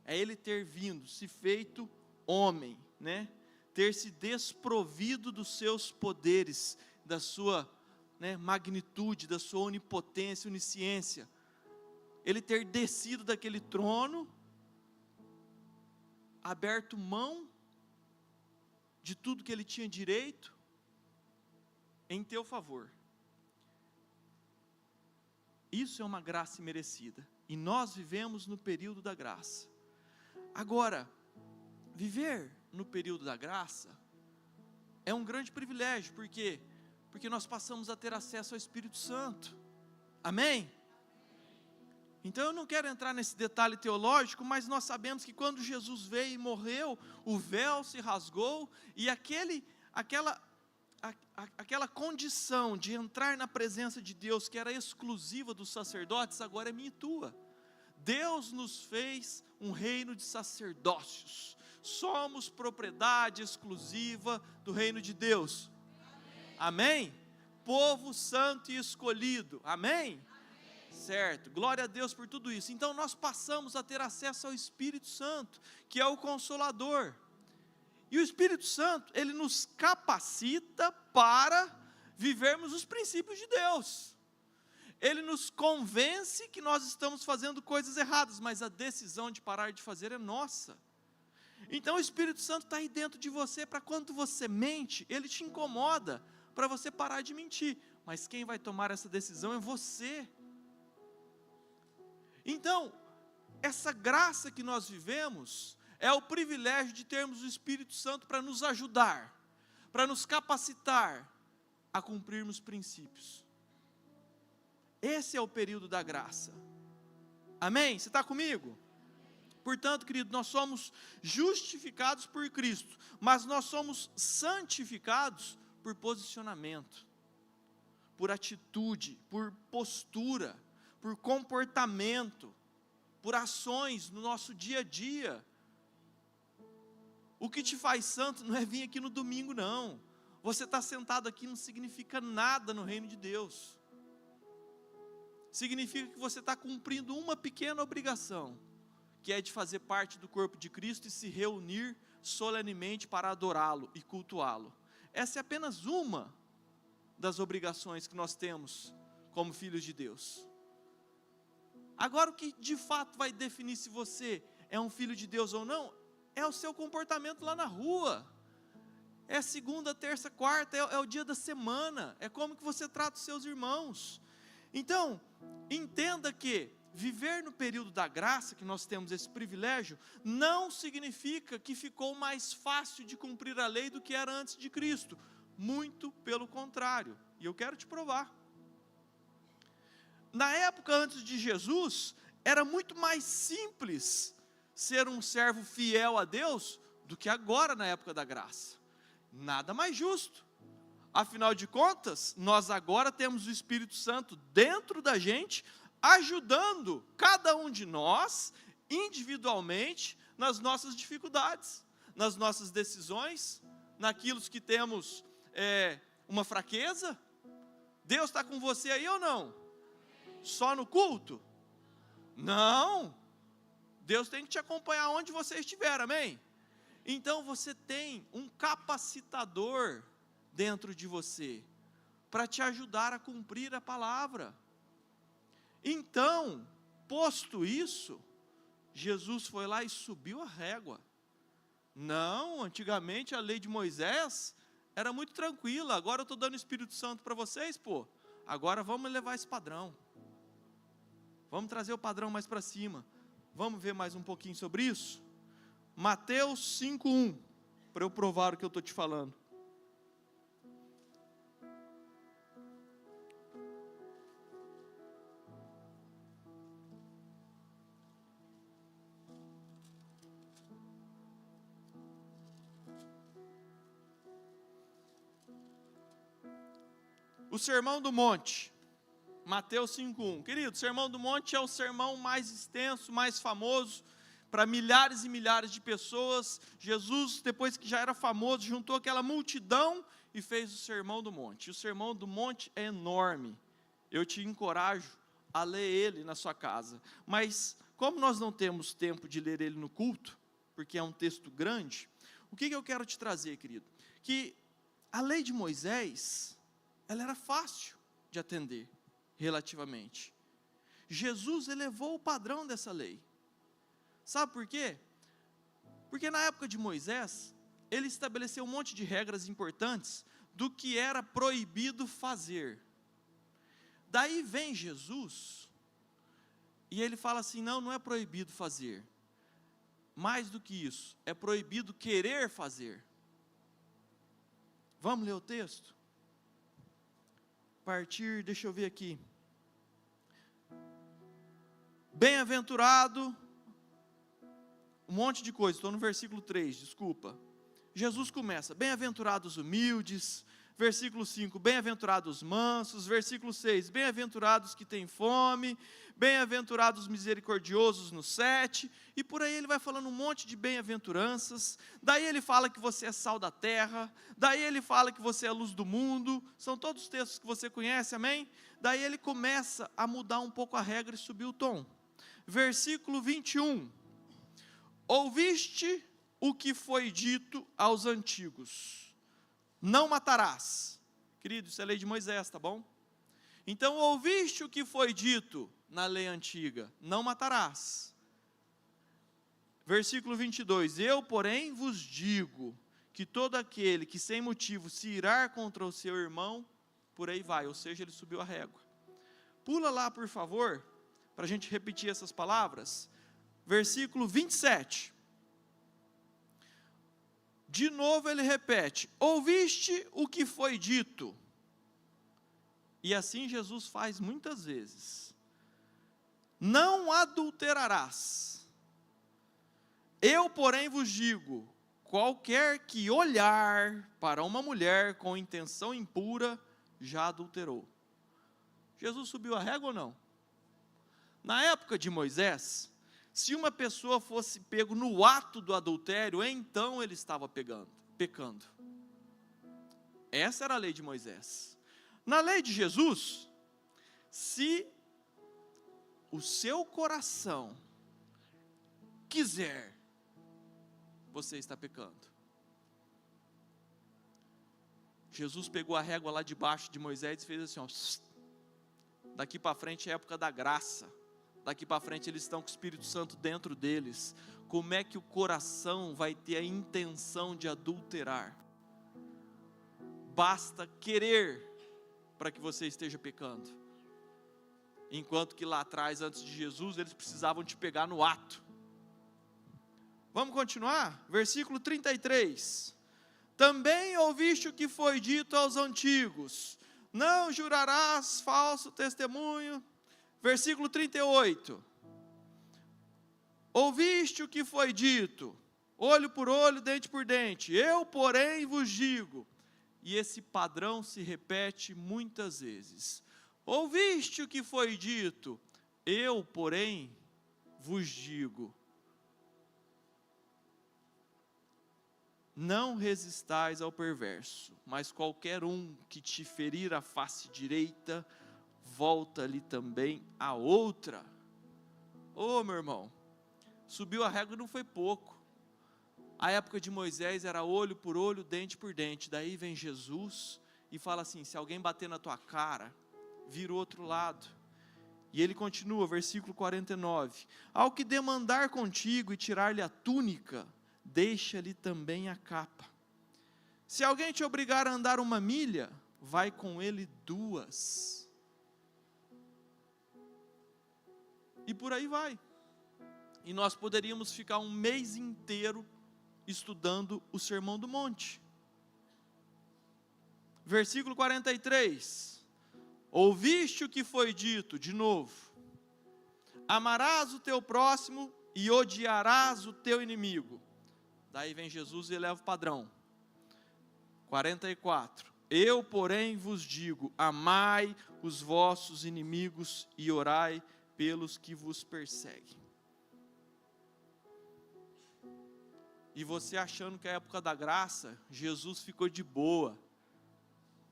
É Ele ter vindo, se feito homem, né? Ter se desprovido dos seus poderes, da sua, né, magnitude, da sua onipotência, onisciência. Ele ter descido daquele trono, aberto mão de tudo que ele tinha direito, em teu favor. Isso é uma graça imerecida, e nós vivemos no período da graça. Agora, viver no período da graça é um grande privilégio, porque nós passamos a ter acesso ao Espírito Santo. Amém? Então eu não quero entrar nesse detalhe teológico, mas nós sabemos que quando Jesus veio e morreu, o véu se rasgou, e aquela condição de entrar na presença de Deus, que era exclusiva dos sacerdotes, agora é minha e tua. Deus nos fez um reino de sacerdócios. Somos propriedade exclusiva do reino de Deus. Amém? Povo santo e escolhido. Amém? Certo, glória a Deus por tudo isso. Então nós passamos a ter acesso ao Espírito Santo, que é o Consolador. E o Espírito Santo, ele nos capacita para vivermos os princípios de Deus. Ele nos convence que nós estamos fazendo coisas erradas, mas a decisão de parar de fazer é nossa. Então o Espírito Santo está aí dentro de você, para quando você mente, ele te incomoda, para você parar de mentir. Mas quem vai tomar essa decisão é você. Então, essa graça que nós vivemos, é o privilégio de termos o Espírito Santo para nos ajudar, para nos capacitar a cumprirmos princípios. Esse é o período da graça. Amém? Você está comigo? Portanto, querido, nós somos justificados por Cristo, mas nós somos santificados por posicionamento, por atitude, por postura, por comportamento, por ações no nosso dia a dia. O que te faz santo não é vir aqui no domingo, não. Você está sentado aqui não significa nada no reino de Deus. Significa que você está cumprindo uma pequena obrigação, que é de fazer parte do corpo de Cristo e se reunir solenemente para adorá-lo e cultuá-lo. Essa é apenas uma das obrigações que nós temos como filhos de Deus. Agora, o que de fato vai definir se você é um filho de Deus ou não, é o seu comportamento lá na rua. É segunda, terça, quarta, é o dia da semana, é como que você trata os seus irmãos. Então, entenda que viver no período da graça, que nós temos esse privilégio, não significa que ficou mais fácil de cumprir a lei do que era antes de Cristo. Muito pelo contrário, e eu quero te provar. Na época antes de Jesus, era muito mais simples ser um servo fiel a Deus do que agora na época da graça. Nada mais justo. Afinal de contas, nós agora temos o Espírito Santo dentro da gente, ajudando cada um de nós, individualmente, nas nossas dificuldades, nas nossas decisões, naquilo que temos uma fraqueza. Deus está com você aí ou não? Só no culto? Não. Deus tem que te acompanhar onde você estiver, amém? Então você tem um capacitador dentro de você, para te ajudar a cumprir a palavra. Então, posto isso, Jesus foi lá e subiu a régua. Não, antigamente a lei de Moisés era muito tranquila, agora eu estou dando o Espírito Santo para vocês, agora vamos levar esse padrão. Vamos trazer o padrão mais para cima. Vamos ver mais um pouquinho sobre isso? Mateus 5:1, para eu provar o que eu estou te falando. O Sermão do Monte, Mateus 5:1. Querido, o Sermão do Monte é o sermão mais extenso, mais famoso, para milhares e milhares de pessoas. Jesus, depois que já era famoso, juntou aquela multidão e fez o Sermão do Monte. E o Sermão do Monte é enorme. Eu te encorajo a ler ele na sua casa. Mas, como nós não temos tempo de ler ele no culto, porque é um texto grande, o que eu quero te trazer, querido? Que a lei de Moisés, ela era fácil de atender, relativamente. Jesus elevou o padrão dessa lei. Sabe por quê? Porque na época de Moisés, ele estabeleceu um monte de regras importantes do que era proibido fazer. Daí vem Jesus, e ele fala assim, não é proibido fazer. Mais do que isso, é proibido querer fazer. Vamos ler o texto? Deixa eu ver aqui. Bem-aventurado, um monte de coisa, estou no versículo 3, desculpa. Jesus começa, bem-aventurados humildes, versículo 5, bem-aventurados os mansos, versículo 6, bem-aventurados que têm fome, bem-aventurados misericordiosos no 7, e por aí ele vai falando um monte de bem-aventuranças. Daí ele fala que você é sal da terra, daí ele fala que você é a luz do mundo, são todos os textos que você conhece, amém? Daí ele começa a mudar um pouco a regra e subir o tom. Versículo 21, ouviste o que foi dito aos antigos, não matarás. Querido, isso é lei de Moisés, tá bom? Então, ouviste o que foi dito na lei antiga, não matarás. Versículo 22, eu, porém, vos digo, que todo aquele que sem motivo se irar contra o seu irmão, por aí vai, ou seja, ele subiu a régua. Pula lá, por favor, para a gente repetir essas palavras. Versículo 27. De novo ele repete, ouviste o que foi dito. E assim Jesus faz muitas vezes. Não adulterarás. Eu, porém, vos digo, qualquer que olhar para uma mulher com intenção impura, já adulterou. Jesus subiu a régua ou não? Na época de Moisés, se uma pessoa fosse pego no ato do adultério, então ele estava pecando. Essa era a lei de Moisés. Na lei de Jesus, se o seu coração quiser, você está pecando. Jesus pegou a régua lá debaixo de Moisés e fez assim, ó, daqui para frente é a época da graça. Daqui para frente eles estão com o Espírito Santo dentro deles. Como é que o coração vai ter a intenção de adulterar? Basta querer para que você esteja pecando. Enquanto que lá atrás, antes de Jesus, eles precisavam te pegar no ato. Vamos continuar? Versículo 33. Também ouviste o que foi dito aos antigos, não jurarás falso testemunho. Versículo 38, ouviste o que foi dito, olho por olho, dente por dente, eu, porém, vos digo, e esse padrão se repete muitas vezes, ouviste o que foi dito, eu, porém, vos digo, não resistais ao perverso, mas qualquer um que te ferir a face direita, volta-lhe também a outra. Ô, meu irmão, subiu a régua, não foi pouco. A época de Moisés era olho por olho, dente por dente. Daí vem Jesus e fala assim, se alguém bater na tua cara, vira o outro lado. E ele continua, versículo 49, ao que demandar contigo e tirar-lhe a túnica, deixa-lhe também a capa. Se alguém te obrigar a andar 1 milha, vai com ele 2. E por aí vai. E nós poderíamos ficar um mês inteiro estudando o Sermão do Monte. Versículo 43. Ouviste o que foi dito, de novo. Amarás o teu próximo e odiarás o teu inimigo. Daí vem Jesus e eleva o padrão. 44. Eu, porém, vos digo, amai os vossos inimigos e orai pelos que vos perseguem. e você achando que é a época da graça, Jesus ficou de boa.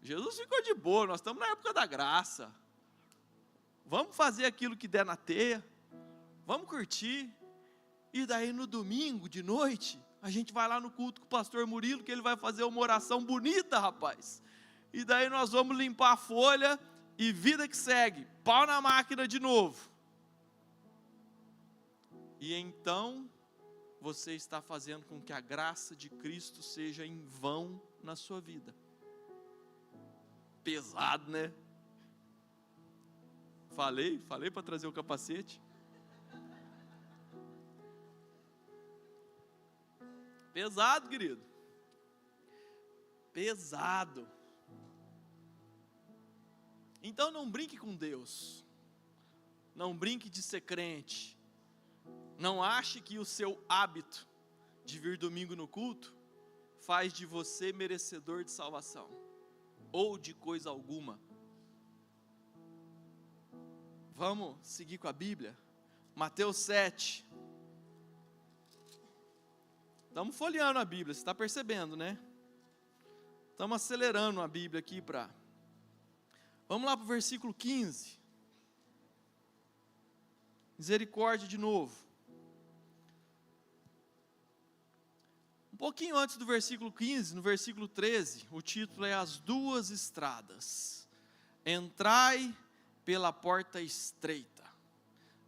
Jesus ficou de boa, nós estamos na época da graça. Vamos fazer aquilo que der na teia, vamos curtir. E daí no domingo de noite, a gente vai lá no culto com o pastor Murilo, que ele vai fazer uma oração bonita, rapaz. E daí nós vamos limpar a folha e vida que segue, pau na máquina de novo. E então, você está fazendo com que a graça de Cristo seja em vão na sua vida. Pesado, né? Falei para trazer o capacete. Pesado, querido. Pesado. Então não brinque com Deus. Não brinque de ser crente. Não ache que o seu hábito de vir domingo no culto faz de você merecedor de salvação ou de coisa alguma. Vamos seguir com a Bíblia? Mateus 7. Estamos folheando a Bíblia, você está percebendo, né? Estamos acelerando a Bíblia aqui para... Vamos lá para o versículo 15. Misericórdia de novo. Um pouquinho antes do versículo 15, no versículo 13, o título é As Duas Estradas. Entrai pela porta estreita.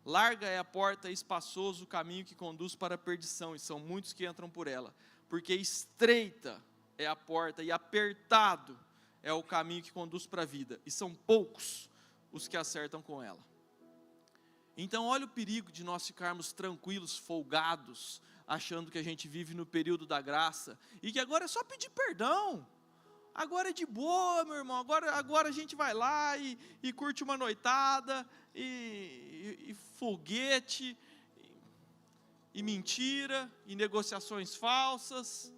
Larga é a porta, espaçoso o caminho que conduz para a perdição, e são muitos que entram por ela. Porque estreita é a porta e apertado é o caminho que conduz para a vida, e são poucos os que acertam com ela. Então olha o perigo de nós ficarmos tranquilos, folgados, achando que a gente vive no período da graça, e que agora é só pedir perdão, agora é de boa, meu irmão, agora a gente vai lá e curte uma noitada, e foguete, e mentira, e negociações falsas,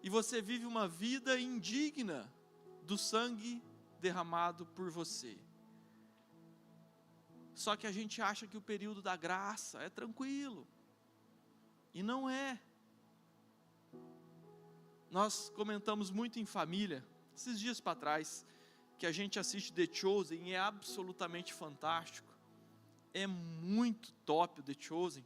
e você vive uma vida indigna do sangue derramado por você. Só que a gente acha que o período da graça é tranquilo, e não é. Nós comentamos muito em família, esses dias para trás, que a gente assiste The Chosen e é absolutamente fantástico, é muito top o The Chosen,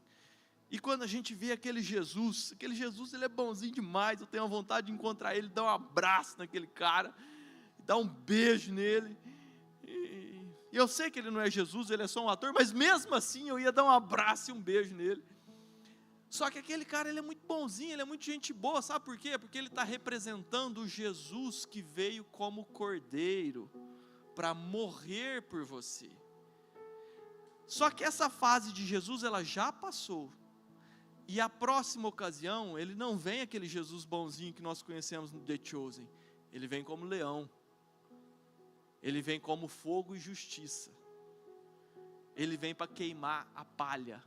e quando a gente vê aquele Jesus ele é bonzinho demais, eu tenho a vontade de encontrar ele, dar um abraço naquele cara, dar um beijo nele, e eu sei que ele não é Jesus, ele é só um ator, mas mesmo assim eu ia dar um abraço e um beijo nele. Só que aquele cara, ele é muito bonzinho, ele é muito gente boa, sabe por quê? Porque ele está representando o Jesus que veio como cordeiro, para morrer por você. Só que essa fase de Jesus, ela já passou, e a próxima ocasião, ele não vem aquele Jesus bonzinho que nós conhecemos no The Chosen, ele vem como leão, ele vem como fogo e justiça, ele vem para queimar a palha.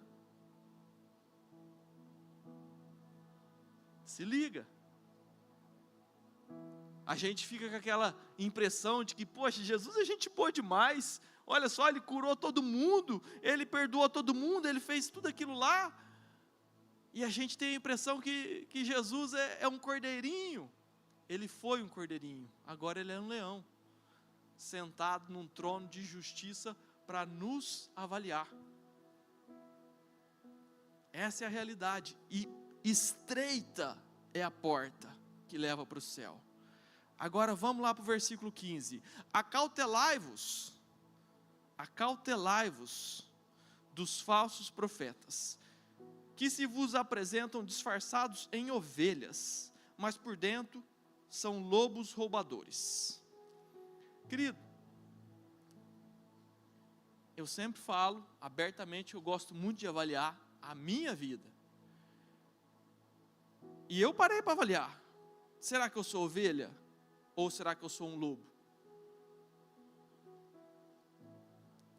Se liga. A gente fica com aquela impressão de que, poxa, Jesus é gente boa demais, olha só, ele curou todo mundo, ele perdoou todo mundo, ele fez tudo aquilo lá, e a gente tem a impressão que Jesus é um cordeirinho. Ele foi um cordeirinho, agora ele é um leão, sentado num trono de justiça para nos avaliar. Essa é a realidade, e estreita é a porta que leva para o céu. Agora vamos lá para o versículo 15. Acautelai-vos dos falsos profetas, que se vos apresentam disfarçados em ovelhas, mas por dentro são lobos roubadores. Querido, eu sempre falo abertamente, eu gosto muito de avaliar a minha vida. E eu parei para avaliar, será que eu sou ovelha? Ou será que eu sou um lobo?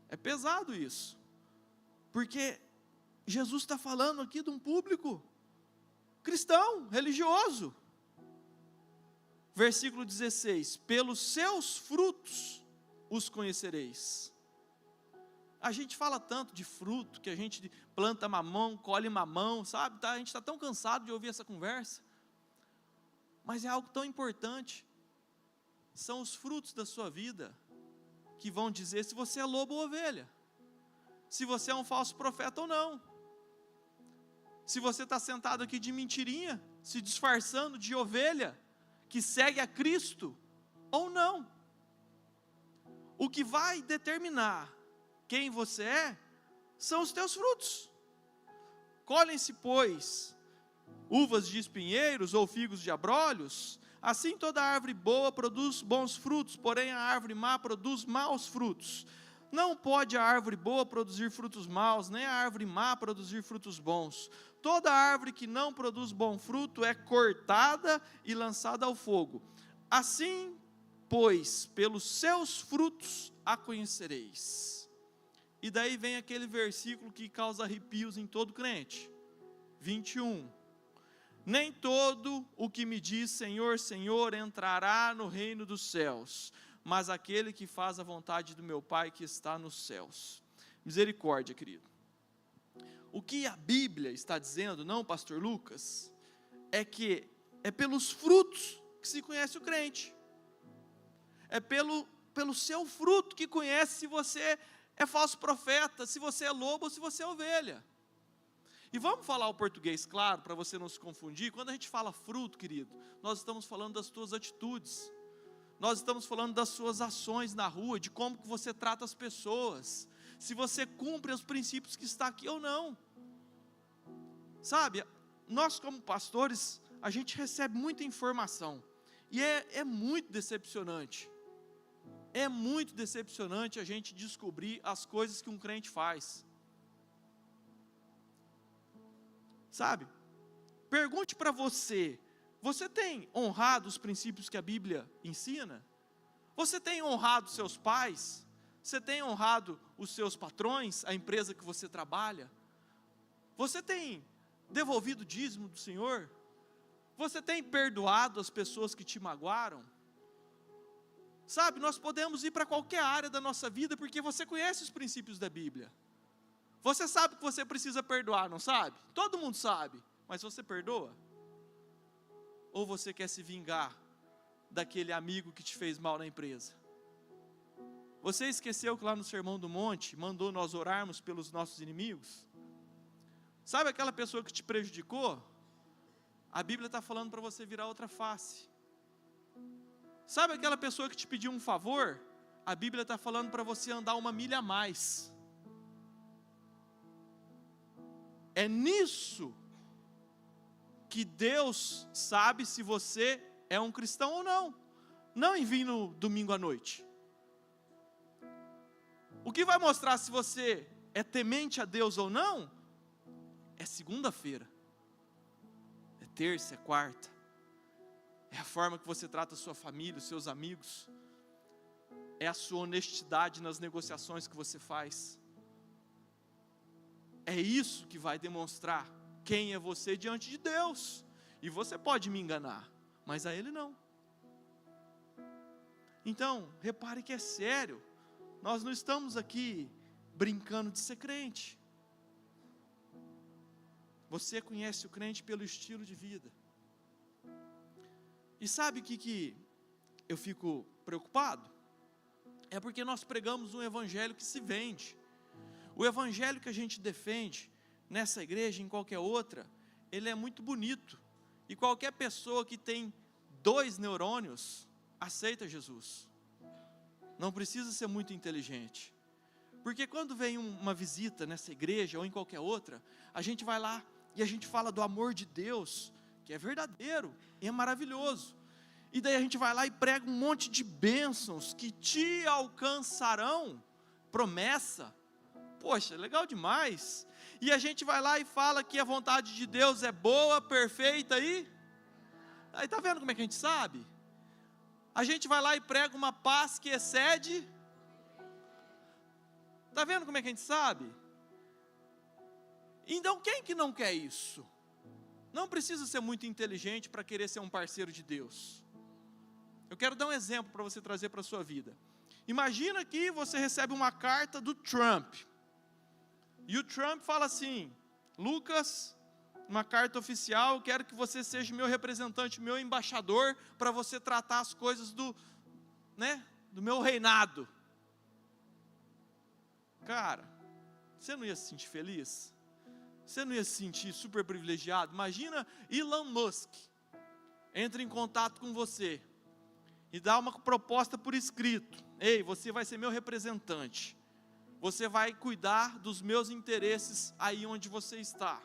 É pesado isso, porque Jesus está falando aqui de um público cristão, religioso. Versículo 16, pelos seus frutos os conhecereis. A gente fala tanto de fruto, que a gente planta mamão, colhe mamão, sabe? A gente está tão cansado de ouvir essa conversa. Mas é algo tão importante. São os frutos da sua vida que vão dizer se você é lobo ou ovelha. Se você é um falso profeta ou não. Se você está sentado aqui de mentirinha, se disfarçando de ovelha, que segue a Cristo ou não. O que vai determinar quem você é, são os teus frutos. Colhem-se, pois, uvas de espinheiros ou figos de abrolhos, assim toda árvore boa produz bons frutos, porém a árvore má produz maus frutos. Não pode a árvore boa produzir frutos maus, nem a árvore má produzir frutos bons. Toda árvore que não produz bom fruto é cortada e lançada ao fogo. Assim, pois, pelos seus frutos a conhecereis. E daí vem aquele versículo que causa arrepios em todo crente. 21. Nem todo o que me diz Senhor, Senhor entrará no reino dos céus, mas aquele que faz a vontade do meu Pai que está nos céus. Misericórdia, querido. O que a Bíblia está dizendo, não, pastor Lucas, é que é pelos frutos que se conhece o crente. É pelo seu fruto que conhece se você é falso profeta, se você é lobo ou se você é ovelha. E vamos falar o português claro, para você não se confundir. Quando a gente fala fruto, querido, nós estamos falando das tuas atitudes. Nós estamos falando das suas ações na rua, de como que você trata as pessoas. Se você cumpre os princípios que está aqui ou não. Sabe, nós como pastores, a gente recebe muita informação. E é muito decepcionante. É muito decepcionante a gente descobrir as coisas que um crente faz. Sabe? Pergunte para você, você tem honrado os princípios que a Bíblia ensina? Você tem honrado seus pais? Você tem honrado os seus patrões, a empresa que você trabalha? Você tem devolvido o dízimo do Senhor? Você tem perdoado as pessoas que te magoaram? Sabe, nós podemos ir para qualquer área da nossa vida, porque você conhece os princípios da Bíblia. Você sabe que você precisa perdoar, não sabe? Todo mundo sabe, mas você perdoa? Ou você quer se vingar daquele amigo que te fez mal na empresa? Você esqueceu que lá no Sermão do Monte, mandou nós orarmos pelos nossos inimigos? Sabe aquela pessoa que te prejudicou? A Bíblia está falando para você virar outra face. Sabe aquela pessoa que te pediu um favor? A Bíblia está falando para você andar 1 milha a mais. É nisso que Deus sabe se você é um cristão ou não. Não em vir no domingo à noite. O que vai mostrar se você é temente a Deus ou não, é segunda-feira, é terça, é quarta. É a forma que você trata a sua família, os seus amigos. É a sua honestidade nas negociações que você faz. É isso que vai demonstrar quem é você diante de Deus. E você pode me enganar, mas a Ele não. Então, repare que é sério. Nós não estamos aqui brincando de ser crente. Você conhece o crente pelo estilo de vida. E sabe o que eu fico preocupado? É porque nós pregamos um evangelho que se vende. O evangelho que a gente defende nessa igreja, em qualquer outra, ele é muito bonito. E qualquer pessoa que tem 2 neurônios, aceita Jesus. Não precisa ser muito inteligente. Porque quando vem uma visita nessa igreja ou em qualquer outra, a gente vai lá e a gente fala do amor de Deus, que é verdadeiro e é maravilhoso. E daí a gente vai lá e prega um monte de bênçãos que te alcançarão, promessa. Poxa, legal demais. E a gente vai lá e fala que a vontade de Deus é boa, perfeita e... Aí tá vendo como é que a gente sabe? A gente vai lá e prega uma paz que excede... Tá vendo como é que a gente sabe? Então quem que não quer isso? Não precisa ser muito inteligente para querer ser um parceiro de Deus. Eu quero dar um exemplo para você trazer para a sua vida. Imagina que você recebe uma carta do Trump. E o Trump fala assim: Lucas, uma carta oficial, quero que você seja meu representante, meu embaixador, para você tratar as coisas do meu reinado. Cara, você não ia se sentir feliz? Você não ia se sentir super privilegiado? Imagina Elon Musk entra em contato com você e dá uma proposta por escrito: ei, você vai ser meu representante, você vai cuidar dos meus interesses aí onde você está.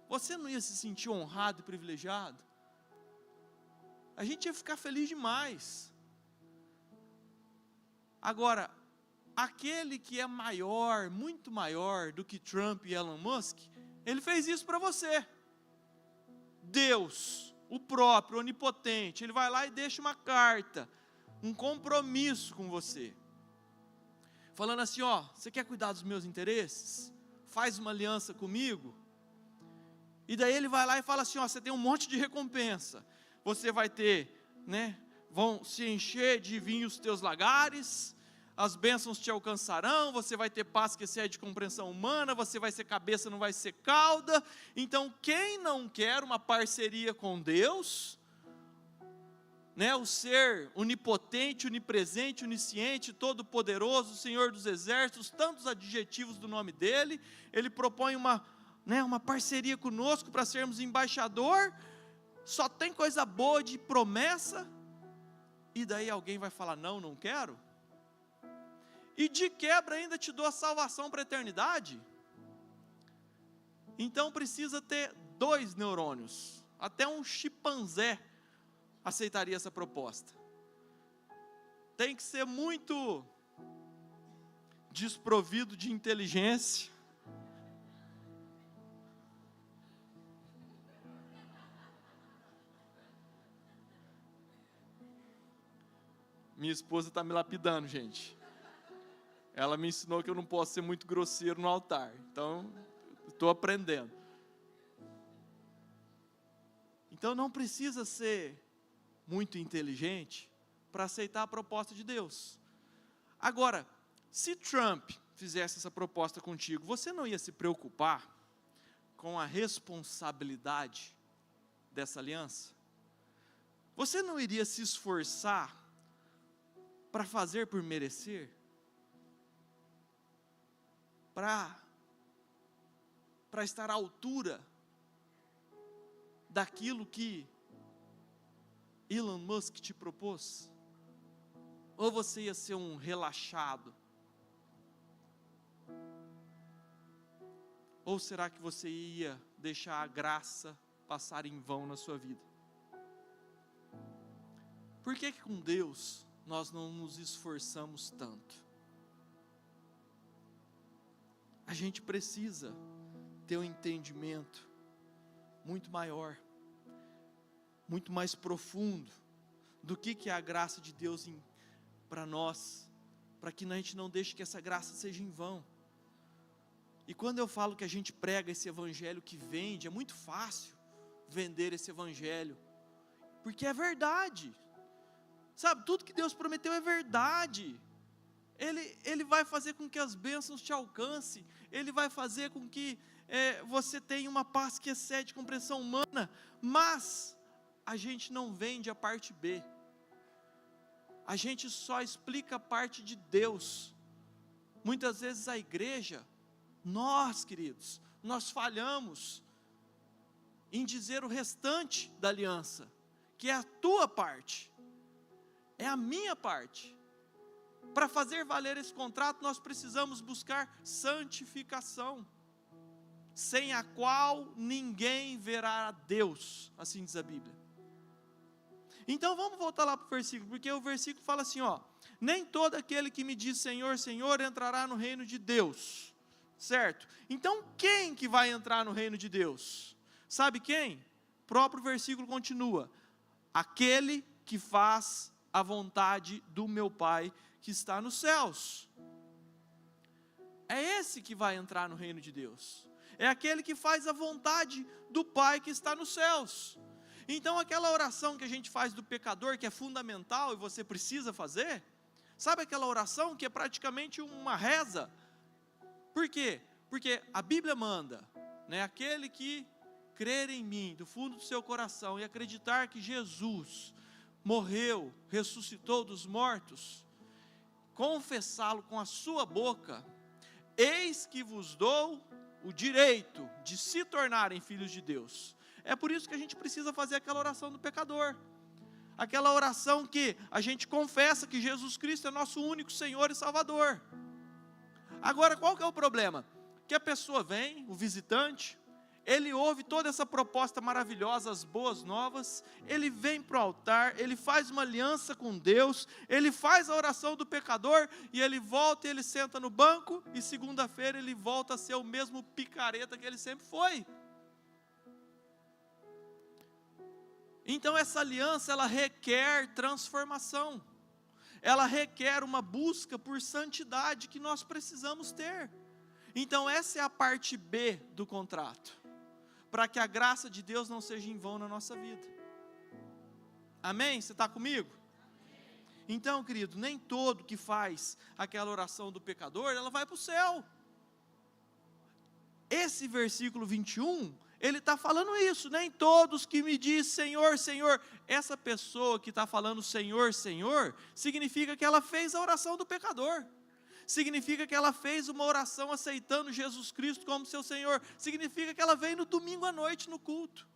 Você não ia se sentir honrado e privilegiado? A gente ia ficar feliz demais. Agora, aquele que é maior, muito maior do que Trump e Elon Musk, ele fez isso para você. Deus, o próprio, onipotente, ele vai lá e deixa uma carta, um compromisso com você, falando assim: ó, você quer cuidar dos meus interesses? Faz uma aliança comigo. E daí ele vai lá e fala assim: ó, você tem um monte de recompensa, você vai ter, vão se encher de vinho os teus lagares, as bênçãos te alcançarão, você vai ter paz que excede de compreensão humana, você vai ser cabeça, não vai ser cauda. Então, quem não quer uma parceria com Deus, o ser onipotente, onipresente, onisciente, todo-poderoso, Senhor dos exércitos, tantos adjetivos do nome dele, ele propõe uma parceria conosco para sermos embaixador, só tem coisa boa de promessa, e daí alguém vai falar: não, não quero? E de quebra ainda te dou a salvação para a eternidade? Então precisa ter 2 neurônios, até um chimpanzé aceitaria essa proposta. Tem que ser muito desprovido de inteligência, minha esposa está me lapidando, gente. Ela me ensinou que eu não posso ser muito grosseiro no altar. Então, estou aprendendo. Então, não precisa ser muito inteligente para aceitar a proposta de Deus. Agora, se Trump fizesse essa proposta contigo, você não ia se preocupar com a responsabilidade dessa aliança? Você não iria se esforçar para fazer por merecer? Para estar à altura daquilo que Elon Musk te propôs? Ou você ia ser um relaxado? Ou será que você ia deixar a graça passar em vão na sua vida? Por que com Deus nós não nos esforçamos tanto? A gente precisa ter um entendimento muito maior, muito mais profundo do que é a graça de Deus para nós, para que a gente não deixe que essa graça seja em vão. E quando eu falo que a gente prega esse evangelho que vende, é muito fácil vender esse evangelho, porque é verdade, sabe, tudo que Deus prometeu é verdade. Ele vai fazer com que as bênçãos te alcancem, Ele vai fazer com que você tenha uma paz que excede compreensão humana, mas a gente não vende a parte B, a gente só explica a parte de Deus. Muitas vezes a igreja, nós queridos, nós falhamos em dizer o restante da aliança, que é a tua parte, é a minha parte. Para fazer valer esse contrato, nós precisamos buscar santificação, sem a qual ninguém verá a Deus, assim diz a Bíblia. Então vamos voltar lá para o versículo, porque o versículo fala assim, nem todo aquele que me diz Senhor, Senhor, entrará no reino de Deus, certo? Então quem que vai entrar no reino de Deus? Sabe quem? O próprio versículo continua: aquele que faz a vontade do meu Pai que está nos céus. É esse que vai entrar no reino de Deus, é aquele que faz a vontade do Pai que está nos céus. Então aquela oração que a gente faz do pecador, que é fundamental e você precisa fazer, sabe aquela oração que é praticamente uma reza? Por quê? Porque a Bíblia manda, né, aquele que crer em mim, do fundo do seu coração, e acreditar que Jesus morreu, ressuscitou dos mortos, confessá-lo com a sua boca, eis que vos dou o direito de se tornarem filhos de Deus. É por isso que a gente precisa fazer aquela oração do pecador, aquela oração que a gente confessa que Jesus Cristo é nosso único Senhor e Salvador. Agora, qual que é o problema? Que a pessoa vem, o visitante, ele ouve toda essa proposta maravilhosa, as boas novas, ele vem para o altar, ele faz uma aliança com Deus, ele faz a oração do pecador, e ele volta e ele senta no banco, e segunda-feira ele volta a ser o mesmo picareta que ele sempre foi. Então essa aliança, ela requer transformação, ela requer uma busca por santidade que nós precisamos ter. Então essa é a parte B do contrato, para que a graça de Deus não seja em vão na nossa vida. Amém? Você está comigo? Então, querido, nem todo que faz aquela oração do pecador, ela vai para o céu. Esse versículo 21, ele está falando isso, nem todos que me diz Senhor, Senhor. Essa pessoa que está falando Senhor, Senhor, significa que ela fez a oração do pecador. Significa que ela fez uma oração aceitando Jesus Cristo como seu Senhor. Significa que ela veio no domingo à noite no culto.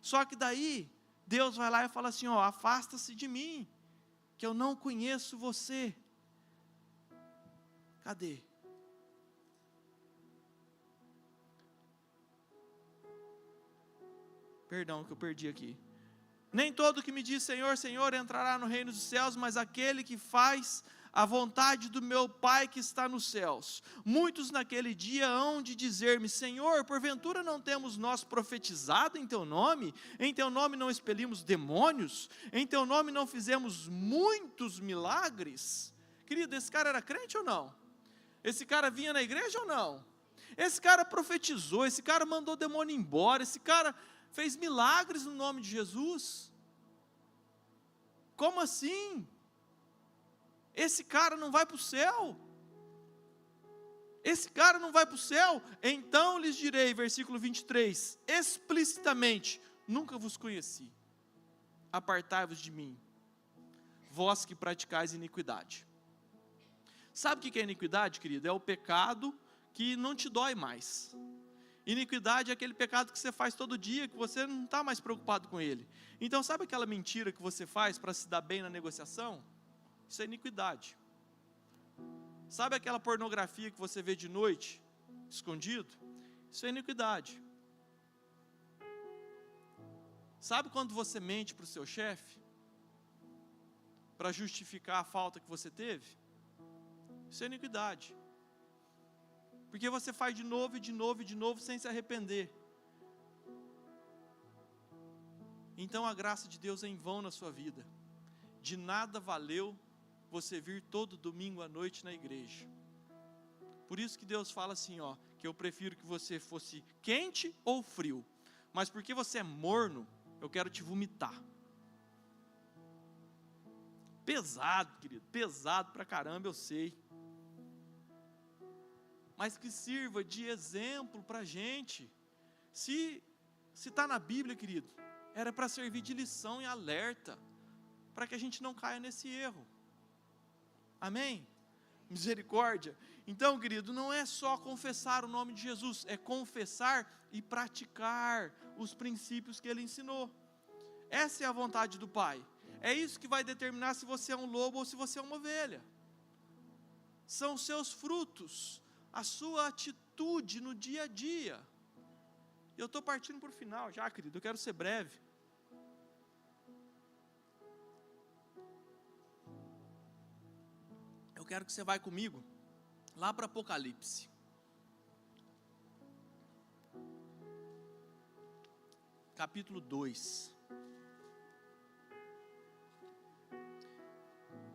Só que daí, Deus vai lá e fala assim, ó, afasta-se de mim, que eu não conheço você. Cadê? Perdão que eu perdi aqui. Nem todo que me diz Senhor, Senhor entrará no reino dos céus, mas aquele que faz a vontade do meu Pai que está nos céus. Muitos naquele dia hão de dizer-me, Senhor, porventura não temos nós profetizado em teu nome? Em teu nome não expelimos demônios? Em teu nome não fizemos muitos milagres? Querido, esse cara era crente ou não? Esse cara vinha na igreja ou não? Esse cara profetizou, esse cara mandou demônio embora, esse cara fez milagres no nome de Jesus? Como assim? Esse cara não vai para o céu? Esse cara não vai para o céu? Então lhes direi, versículo 23, explicitamente, nunca vos conheci, apartai-vos de mim, vós que praticais iniquidade. Sabe o que é iniquidade, querido? É o pecado que não te dói mais. Iniquidade é aquele pecado que você faz todo dia, que você não está mais preocupado com ele. Então sabe aquela mentira que você faz para se dar bem na negociação? Isso é iniquidade. Sabe aquela pornografia que você vê de noite, escondido? Isso é iniquidade. Sabe quando você mente para o seu chefe, para justificar a falta que você teve? Isso é iniquidade. Porque você faz de novo e de novo e de novo sem se arrepender. Então a graça de Deus é em vão na sua vida. De nada valeu você vir todo domingo à noite na igreja. Por isso que Deus fala assim, ó, que eu prefiro que você fosse quente ou frio, mas porque você é morno, eu quero te vomitar. Pesado, querido, pesado pra caramba, eu sei. Mas que sirva de exemplo pra gente. Se está na Bíblia, querido, era para servir de lição e alerta, para que a gente não caia nesse erro. Amém? Misericórdia. Então, querido, não é só confessar o nome de Jesus, é confessar e praticar os princípios que Ele ensinou. Essa é a vontade do Pai. É isso que vai determinar se você é um lobo ou se você é uma ovelha. São os seus frutos, a sua atitude no dia a dia. Eu estou partindo para o final já, querido, eu quero ser breve. Eu quero que você vá comigo lá para Apocalipse. Capítulo 2.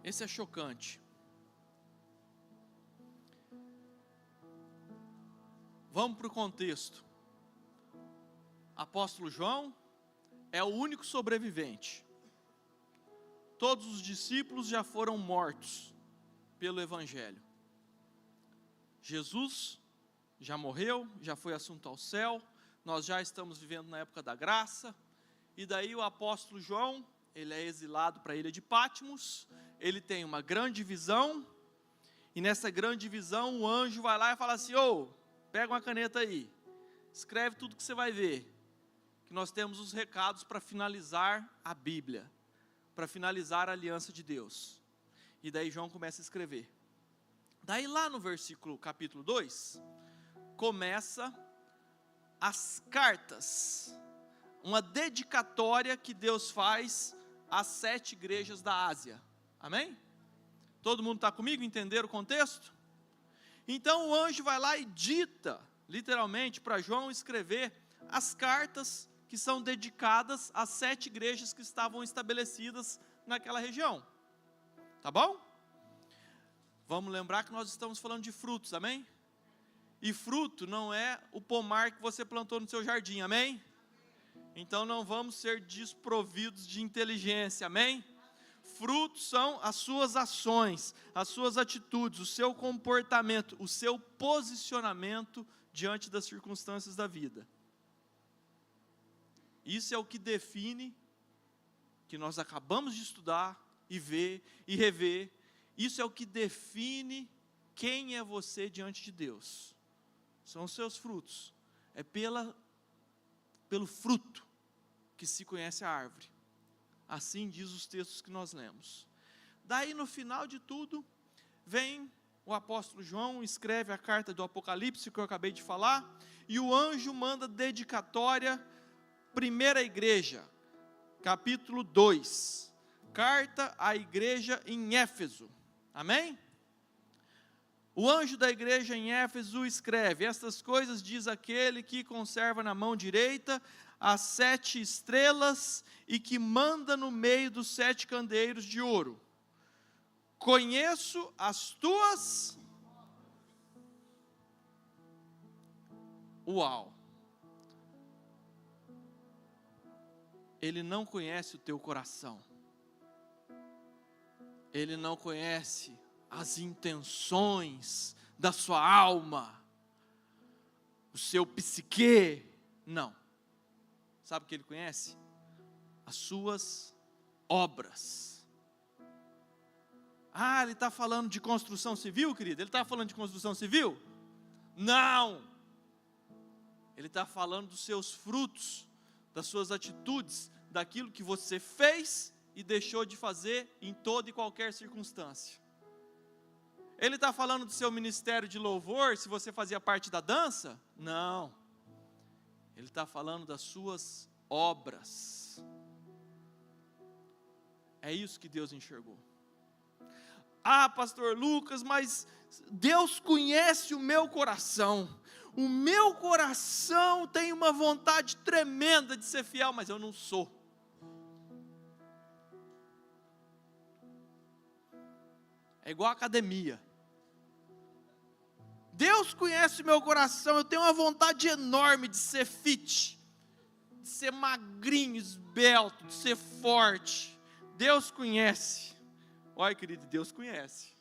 Esse é chocante. Vamos para o contexto. Apóstolo João é o único sobrevivente. Todos os discípulos já foram mortos pelo Evangelho. Jesus já morreu, já foi assunto ao céu, nós já estamos vivendo na época da graça, e daí o apóstolo João, ele é exilado para a ilha de Patmos, ele tem uma grande visão, e nessa grande visão o anjo vai lá e fala assim: pega uma caneta aí, escreve tudo que você vai ver, que nós temos os recados para finalizar a Bíblia, para finalizar a aliança de Deus. E daí João começa a escrever. Daí lá no versículo capítulo 2, começa as cartas, uma dedicatória que Deus faz às 7 igrejas da Ásia. Amém? Todo mundo está comigo? Entenderam o contexto? Então o anjo vai lá e dita, literalmente, para João escrever as cartas que são dedicadas às 7 igrejas que estavam estabelecidas naquela região. Tá bom? Vamos lembrar que nós estamos falando de frutos, amém? E fruto não é o pomar que você plantou no seu jardim, amém? Então não vamos ser desprovidos de inteligência, amém? Frutos são as suas ações, as suas atitudes, o seu comportamento, o seu posicionamento diante das circunstâncias da vida. Isso é o que define, que nós acabamos de estudar e ver e rever, isso é o que define quem é você diante de Deus. São os seus frutos, é pelo fruto que se conhece a árvore. Assim diz os textos que nós lemos. Daí no final de tudo, vem o apóstolo João, escreve a carta do Apocalipse que eu acabei de falar, e o anjo manda dedicatória, primeira igreja, capítulo 2, carta à igreja em Éfeso, amém? O anjo da igreja em Éfeso escreve: estas coisas diz aquele que conserva na mão direita as 7 estrelas e que manda no meio dos 7 candeeiros de ouro. Conheço as tuas... Uau! Ele não conhece o teu coração. Ele não conhece as intenções da sua alma, o seu psique. Não. Sabe o que ele conhece? As suas obras. Ah, ele está falando de construção civil, querido? Ele está falando de construção civil? Não! Ele está falando dos seus frutos, das suas atitudes, daquilo que você fez e deixou de fazer em toda e qualquer circunstância. Ele está falando do seu ministério de louvor, se você fazia parte da dança? Não. Ele está falando das suas obras. É isso que Deus enxergou. Ah, pastor Lucas, mas Deus conhece o meu coração. O meu coração tem uma vontade tremenda de ser fiel, mas eu não sou. É igual a academia. Deus conhece o meu coração, eu tenho uma vontade enorme de ser fit, de ser magrinho, esbelto, de ser forte. Deus conhece. Olha, querido, Deus conhece.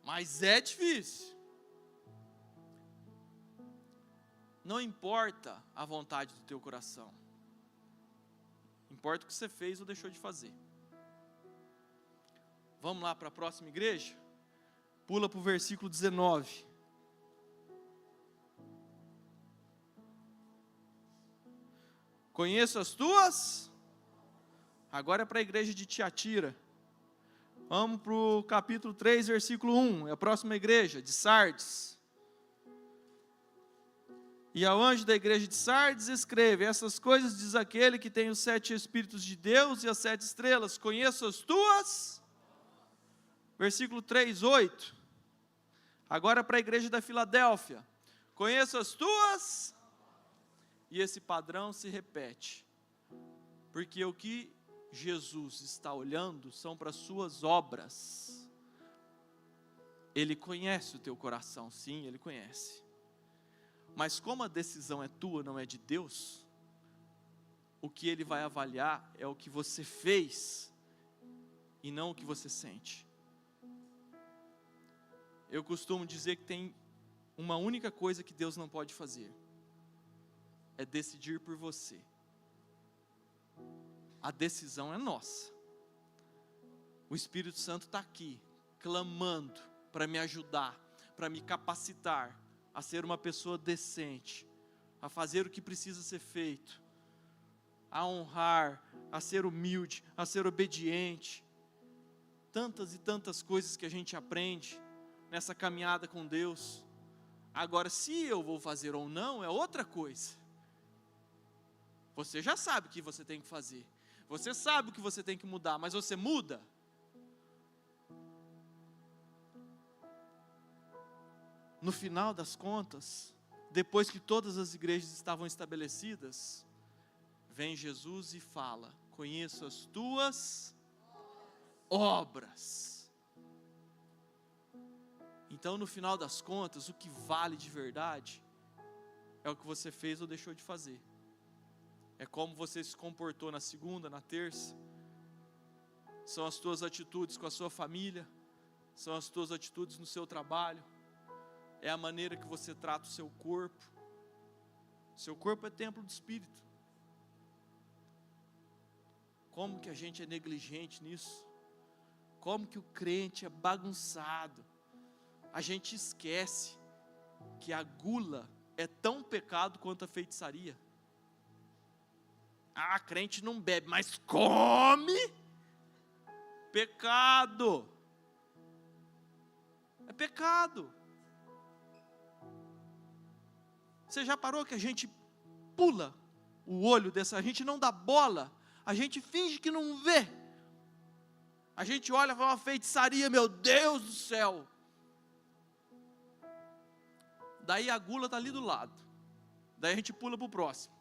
Mas é difícil. Não importa a vontade do teu coração. Importa o que você fez ou deixou de fazer. Vamos lá para a próxima igreja? Pula para o versículo 19. Conheço as tuas. Agora é para a igreja de Tiatira. Vamos para o capítulo 3, versículo 1. É a próxima igreja, de Sardes. E ao anjo da igreja de Sardes escreve: essas coisas diz aquele que tem os 7 Espíritos de Deus e as 7 estrelas. Conheço as tuas. Versículo 3, 8. Agora para a igreja da Filadélfia. Conheço as tuas. E esse padrão se repete. Porque o que Jesus está olhando são para as suas obras. Ele conhece o teu coração, sim, Ele conhece. Mas como a decisão é tua, não é de Deus, o que Ele vai avaliar é o que você fez e não o que você sente. Eu costumo dizer que tem uma única coisa que Deus não pode fazer: é decidir por você. A decisão é nossa. O Espírito Santo está aqui, clamando para me ajudar, para me capacitar a ser uma pessoa decente, a fazer o que precisa ser feito, a honrar, a ser humilde, a ser obediente. Tantas e tantas coisas que a gente aprende nessa caminhada com Deus. Agora, se eu vou fazer ou não, é outra coisa. Você já sabe o que você tem que fazer. Você sabe o que você tem que mudar, mas você muda? No final das contas, depois que todas as igrejas estavam estabelecidas, vem Jesus e fala: conheço as tuas obras. Então, no final das contas, o que vale de verdade é o que você fez ou deixou de fazer. É como você se comportou na segunda, na terça. São as tuas atitudes com a sua família, são as tuas atitudes no seu trabalho, é a maneira que você trata o seu corpo. Seu corpo é templo do Espírito. Como que a gente é negligente nisso? Como que o crente é bagunçado? A gente esquece que a gula é tão pecado quanto a feitiçaria. Ah, crente não bebe, mas come. Pecado. É pecado. Você já parou que a gente pula o olho dessa, a gente não dá bola, a gente finge que não vê. A gente olha e fala: uma feitiçaria, meu Deus do céu. Daí a gula está ali do lado. Daí a gente pula para o próximo.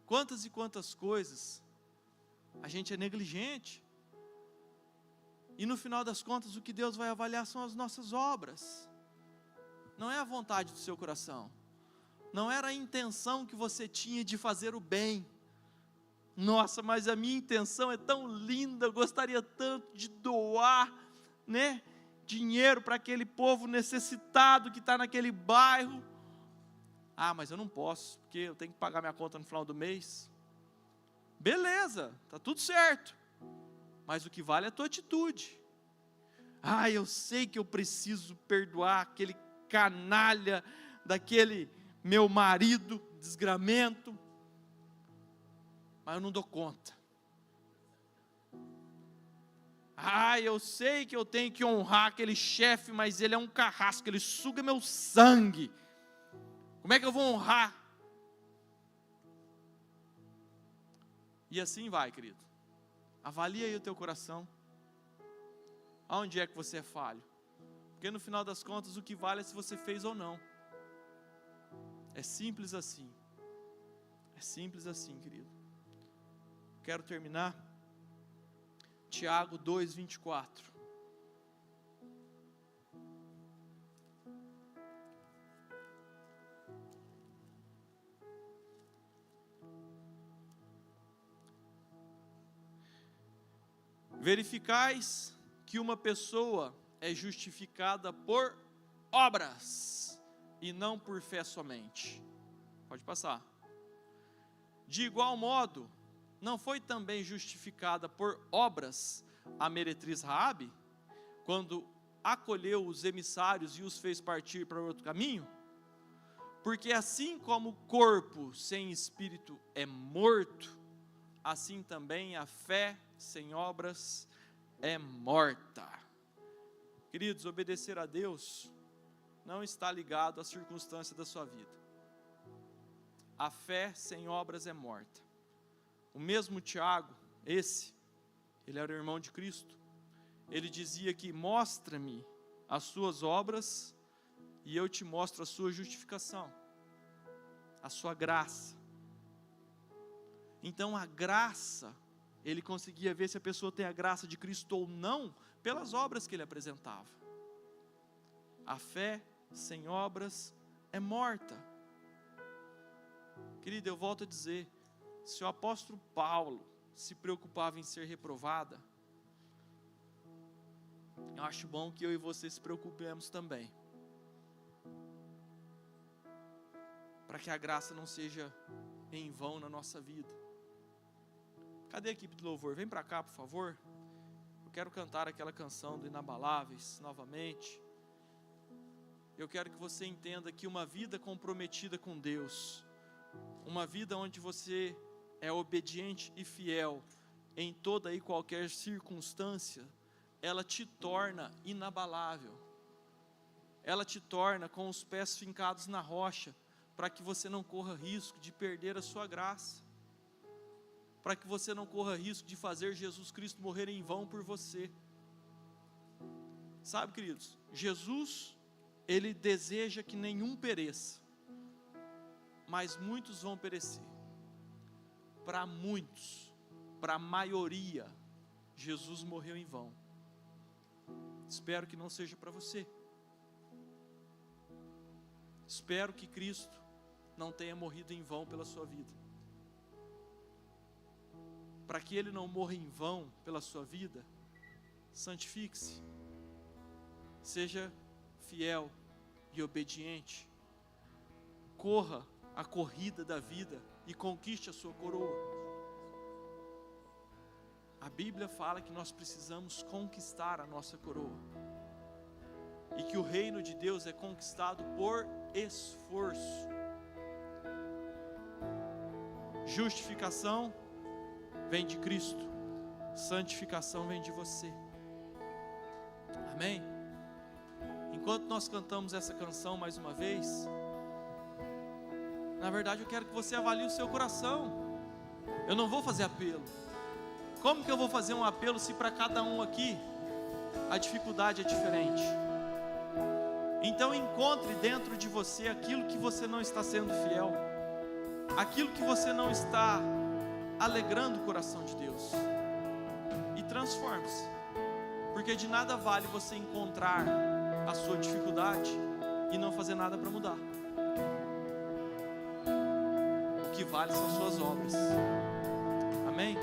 Quantas e quantas coisas a gente é negligente. E no final das contas, o que Deus vai avaliar são as nossas obras. Não é a vontade do seu coração. Não era a intenção que você tinha de fazer o bem. Nossa, mas a minha intenção é tão linda, eu gostaria tanto de doar, né, dinheiro para aquele povo necessitado que está naquele bairro. Ah, mas eu não posso, porque eu tenho que pagar minha conta no final do mês. Beleza, está tudo certo. Mas o que vale é a tua atitude. Ah, eu sei que eu preciso perdoar aquele canalha, daquele meu marido desgramento, mas eu não dou conta. Ah, eu sei que eu tenho que honrar aquele chefe, mas ele é um carrasco, ele suga meu sangue. Como é que eu vou honrar? E assim vai, querido. Avalia aí o teu coração. Aonde é que você é falho? Porque no final das contas, o que vale é se você fez ou não. É simples assim. É simples assim, querido. Quero terminar. Tiago 2:24. Verificais que uma pessoa é justificada por obras e não por fé somente. Pode passar. De igual modo, não foi também justificada por obras a meretriz Raabe, quando acolheu os emissários e os fez partir para outro caminho? Porque assim como o corpo sem espírito é morto, assim também a fé sem obras é morta. Queridos, obedecer a Deus não está ligado à circunstância da sua vida. A fé sem obras é morta. O mesmo Tiago, ele era o irmão de Cristo, ele dizia que: mostra-me as suas obras e eu te mostro a sua justificação, a sua graça. Então a graça, ele conseguia ver se a pessoa tem a graça de Cristo ou não, pelas obras que ele apresentava. A fé sem obras é morta. Querido, eu volto a dizer, se o apóstolo Paulo se preocupava em ser reprovada, Eu acho bom que eu e você se preocupemos também, para que a graça não seja em vão na nossa vida. Cadê a equipe do louvor? Vem para cá, por favor. Eu quero cantar aquela canção do Inabaláveis novamente. Eu quero que você entenda que uma vida comprometida com Deus, uma vida onde você é obediente e fiel em toda e qualquer circunstância, ela te torna inabalável. Ela te torna com os pés fincados na rocha, para que você não corra risco de perder a sua graça, para que você não corra risco de fazer Jesus Cristo morrer em vão por você. Sabe, queridos, Jesus, Ele deseja que nenhum pereça, mas muitos vão perecer. Para muitos, para a maioria, Jesus morreu em vão. Espero que não seja para você. Espero que Cristo não tenha morrido em vão pela sua vida. Para que Ele não morra em vão pela sua vida, santifique-se. Seja fiel e obediente. Corra a corrida da vida e conquiste a sua coroa. A Bíblia fala que nós precisamos conquistar a nossa coroa, e que o reino de Deus é conquistado por esforço. Justificação vem de Cristo, santificação vem de você. Amém? Enquanto nós cantamos essa canção mais uma vez, na verdade eu quero que você avalie o seu coração. Eu não vou fazer apelo. Como que eu vou fazer um apelo se para cada um aqui a dificuldade é diferente? Então encontre dentro de você aquilo que você não está sendo fiel, aquilo que você não está alegrando o coração de Deus, e transforme-se, porque de nada vale você encontrar a sua dificuldade e não fazer nada para mudar. O que vale são suas obras. Amém?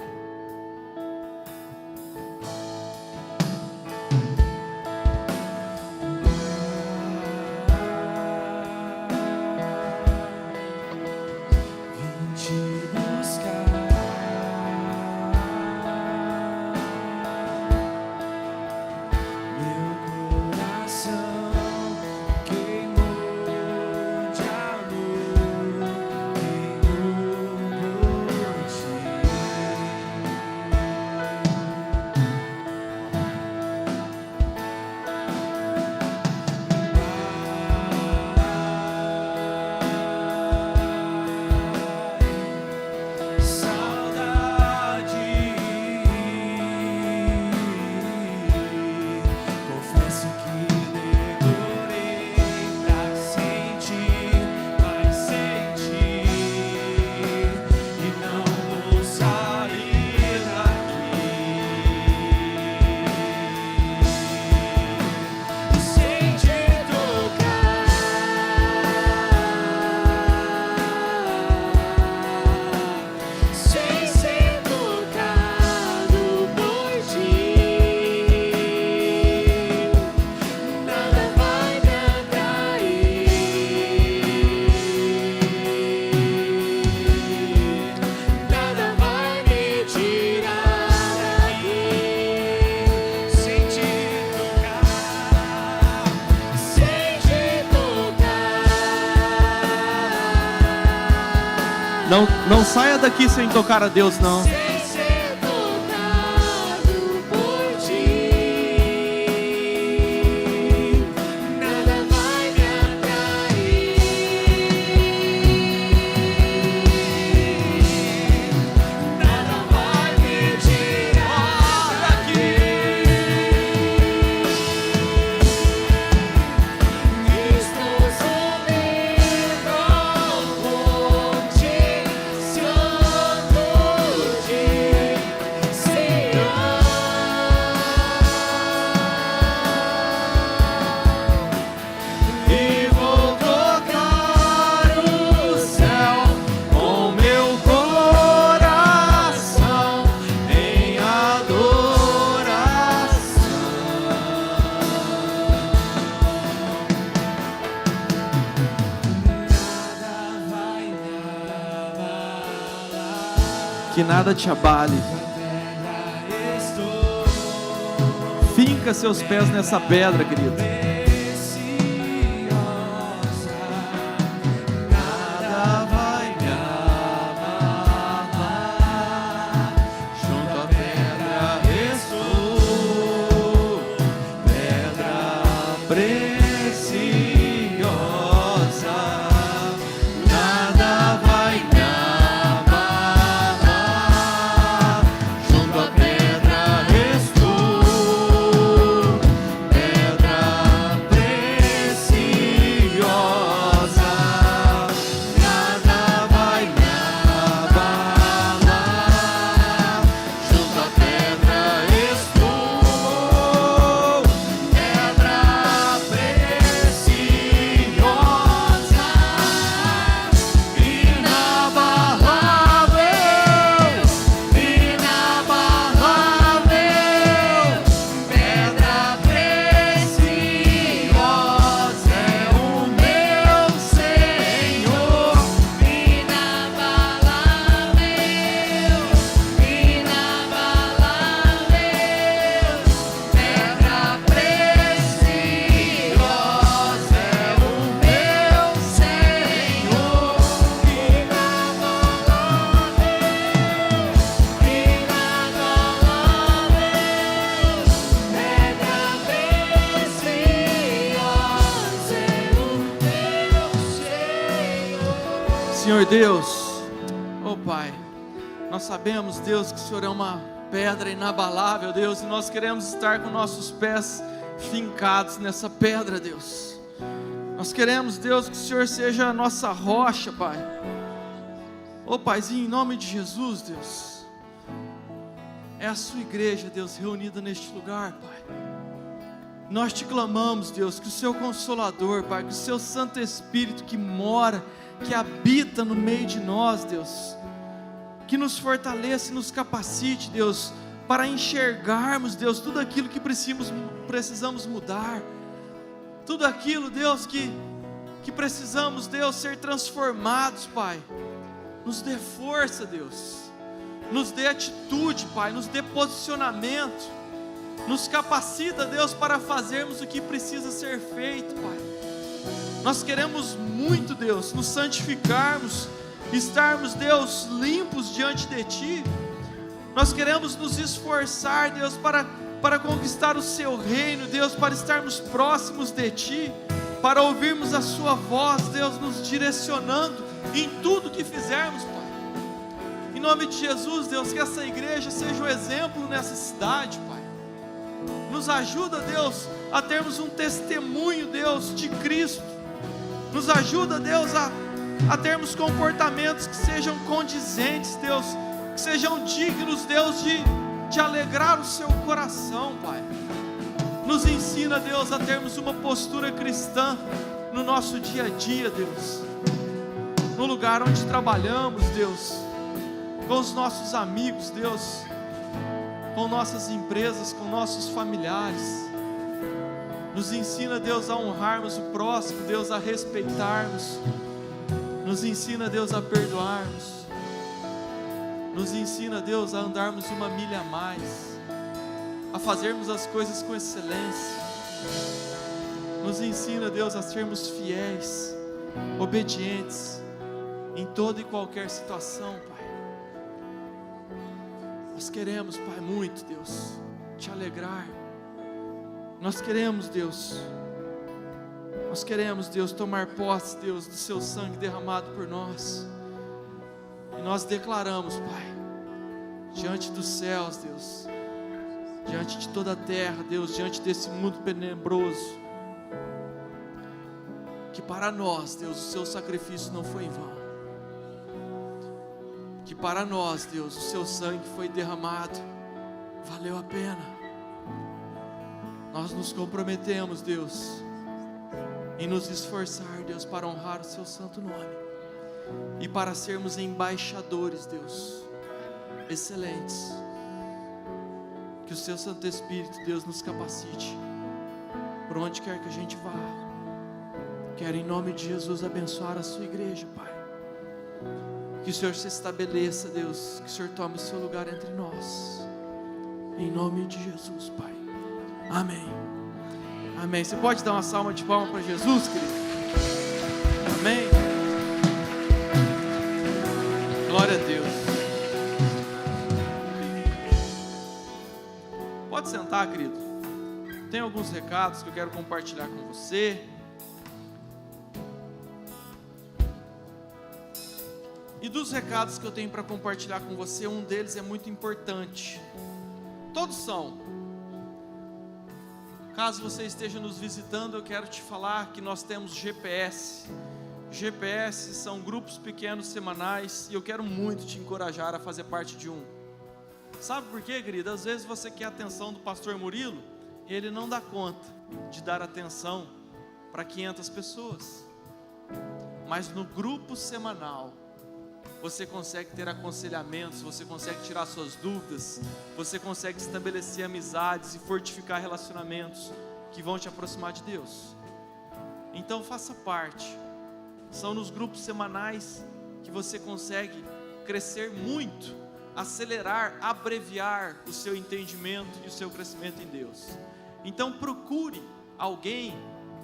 Não saia daqui sem tocar a Deus, não. Te Que nada te abale. Finca seus pés nessa pedra, querido. Nada vai me abalar. Junto à pedra estou, pedra preciosa. Nada vai me abalar. Junto à pedra estou, pedra preciosa. Nada vai me abalar. Junto à pedra estou, pedra preciosa, inabalável, inabalável. Pedra preciosa é o meu Senhor, inabalável, inabalável. Pedra preciosa é o meu Senhor, Senhor Deus, oh Pai, nós sabemos, Deus, que o Senhor é uma pedra inabalável, Deus, e nós queremos estar com nossos pés fincados nessa pedra, Deus. Nós queremos, Deus, que o Senhor seja a nossa rocha, Pai. Oh Paizinho, em nome de Jesus, Deus, é a sua igreja, Deus, reunida neste lugar, Pai. Nós te clamamos, Deus, que o seu Consolador, Pai, que o seu Santo Espírito que mora, que habita no meio de nós, Deus, que nos fortaleça e nos capacite, Deus, para enxergarmos, Deus, tudo aquilo que precisamos mudar, tudo aquilo, Deus, que precisamos, Deus, ser transformados, Pai. Nos dê força, Deus, nos dê atitude, Pai, nos dê posicionamento, nos capacita, Deus, para fazermos o que precisa ser feito, Pai. Nós queremos muito, Deus, nos santificarmos, estarmos, Deus, limpos diante de Ti. Nós queremos nos esforçar, Deus, para conquistar o Seu reino, Deus, para estarmos próximos de Ti, para ouvirmos a Sua voz, Deus, nos direcionando em tudo que fizermos, Pai. Em nome de Jesus, Deus, que essa igreja seja um exemplo nessa cidade, Pai. Nos ajuda, Deus, a termos um testemunho, Deus, de Cristo. Nos ajuda, Deus, a termos comportamentos que sejam condizentes, Deus, que sejam dignos, Deus, de alegrar o seu coração, Pai. Nos ensina, Deus, a termos uma postura cristã no nosso dia a dia, Deus, no lugar onde trabalhamos, Deus, com os nossos amigos, Deus, com nossas empresas, com nossos familiares. Nos ensina, Deus, a honrarmos o próximo, Deus, a respeitarmos. Nos ensina, Deus, a perdoarmos. Nos ensina, Deus, a andarmos uma milha a mais, a fazermos as coisas com excelência. Nos ensina, Deus, a sermos fiéis, obedientes, em toda e qualquer situação, Pai. Nós queremos, Pai, muito, Deus, te alegrar. Nós queremos, Deus, tomar posse, Deus, do seu sangue derramado por nós. E nós declaramos, Pai, diante dos céus, Deus, diante de toda a terra, Deus, diante desse mundo tenebroso, que para nós, Deus, o seu sacrifício não foi em vão. Que para nós, Deus, o seu sangue foi derramado, valeu a pena. Nós nos comprometemos, Deus, em nos esforçar, Deus, para honrar o seu santo nome e para sermos embaixadores, Deus, excelentes. Que o seu Santo Espírito, Deus, nos capacite por onde quer que a gente vá. Quero, em nome de Jesus, abençoar a sua igreja, Pai. Que o Senhor se estabeleça, Deus, que o Senhor tome o seu lugar entre nós, em nome de Jesus, Pai, amém, amém. Você pode dar uma salva de palmas para Jesus, querido? Amém, glória a Deus. Pode sentar, querido. Tem alguns recados que eu quero compartilhar com você. E dos recados que eu tenho para compartilhar com você, um deles é muito importante. Todos são. Caso você esteja nos visitando, eu quero te falar que nós temos GPS. GPS são grupos pequenos semanais e eu quero muito te encorajar a fazer parte de um. Sabe por quê, querido? Às vezes você quer a atenção do pastor Murilo e ele não dá conta de dar atenção para 500 pessoas. Mas no grupo semanal, você consegue ter aconselhamentos, você consegue tirar suas dúvidas, você consegue estabelecer amizades e fortificar relacionamentos que vão te aproximar de Deus. Então faça parte. São nos grupos semanais que você consegue crescer muito, acelerar, abreviar o seu entendimento e o seu crescimento em Deus. Então procure alguém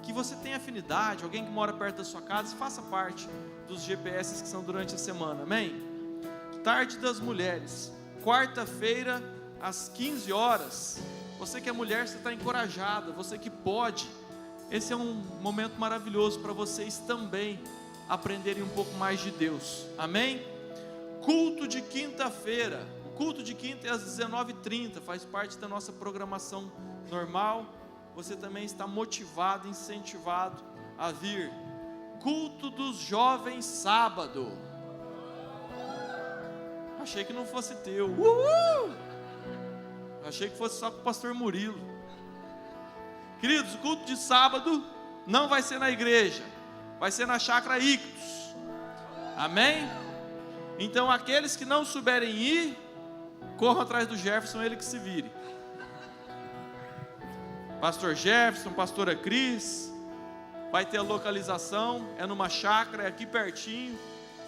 que você tenha afinidade, alguém que mora perto da sua casa, e faça parte dos GPS que são durante a semana, amém? Tarde das Mulheres, quarta-feira às 15 horas, você que é mulher, você está encorajada, você que pode, esse é um momento maravilhoso para vocês também aprenderem um pouco mais de Deus, amém? Culto de quinta-feira, o culto de quinta é às 19h30, faz parte da nossa programação normal, você também está motivado, incentivado a vir. Culto dos jovens sábado. Achei que não fosse teu. Achei que fosse só com o pastor Murilo. Queridos, o culto de sábado não vai ser na igreja, vai ser na chácara Ictus. Amém? Então aqueles que não souberem ir, corram atrás do Jefferson, ele que se vire. Pastor Jefferson, pastora Cris, vai ter a localização, é numa chácara, é aqui pertinho,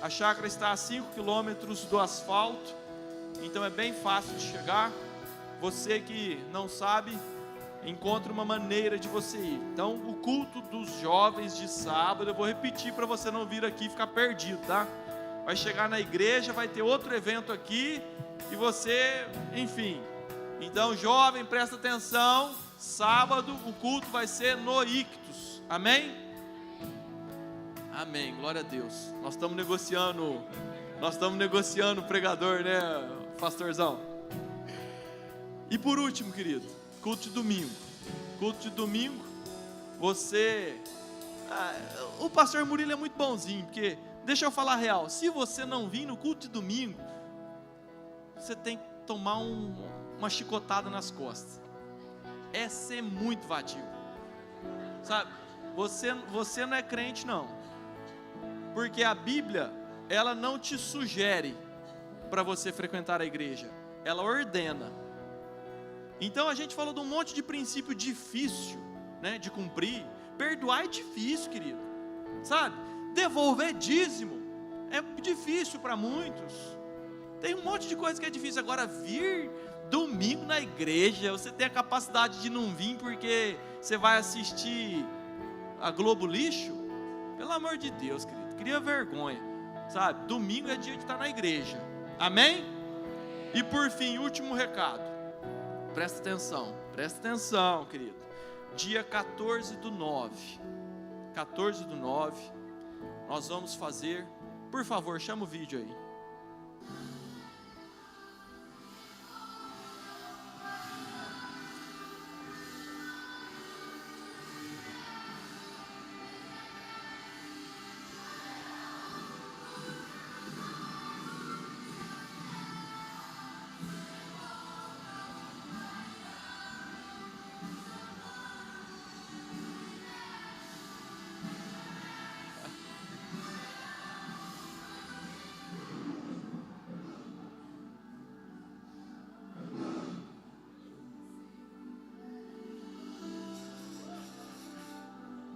a chácara está a 5 quilômetros do asfalto, então é bem fácil de chegar, você que não sabe, encontre uma maneira de você ir. Então o culto dos jovens de sábado, eu vou repetir para você não vir aqui e ficar perdido, tá? Vai chegar na igreja, vai ter outro evento aqui, e você, enfim, então jovem, presta atenção, sábado o culto vai ser no Ictus, amém? Amém, glória a Deus. Nós estamos negociando o pregador, né, pastorzão? E por último, querido, culto de domingo. Culto de domingo, o pastor Murilo é muito bonzinho, porque, deixa eu falar a real, se você não vir no culto de domingo, você tem que tomar uma chicotada nas costas. É ser muito vadio, sabe? Você não é crente não, porque a Bíblia, ela não te sugere para você frequentar a igreja, ela ordena. Então a gente falou de um monte de princípio difícil, né, de cumprir. Perdoar é difícil, querido, sabe? Devolver dízimo é difícil para muitos. Tem um monte de coisa que é difícil. Agora vir domingo na igreja, você tem a capacidade de não vir porque você vai assistir a Globo Lixo? Pelo amor de Deus, querido, cria vergonha, sabe? Domingo é dia de estar na igreja, amém? E por fim, último recado, presta atenção, querido. Dia 14/9, nós vamos fazer, por favor, chama o vídeo aí.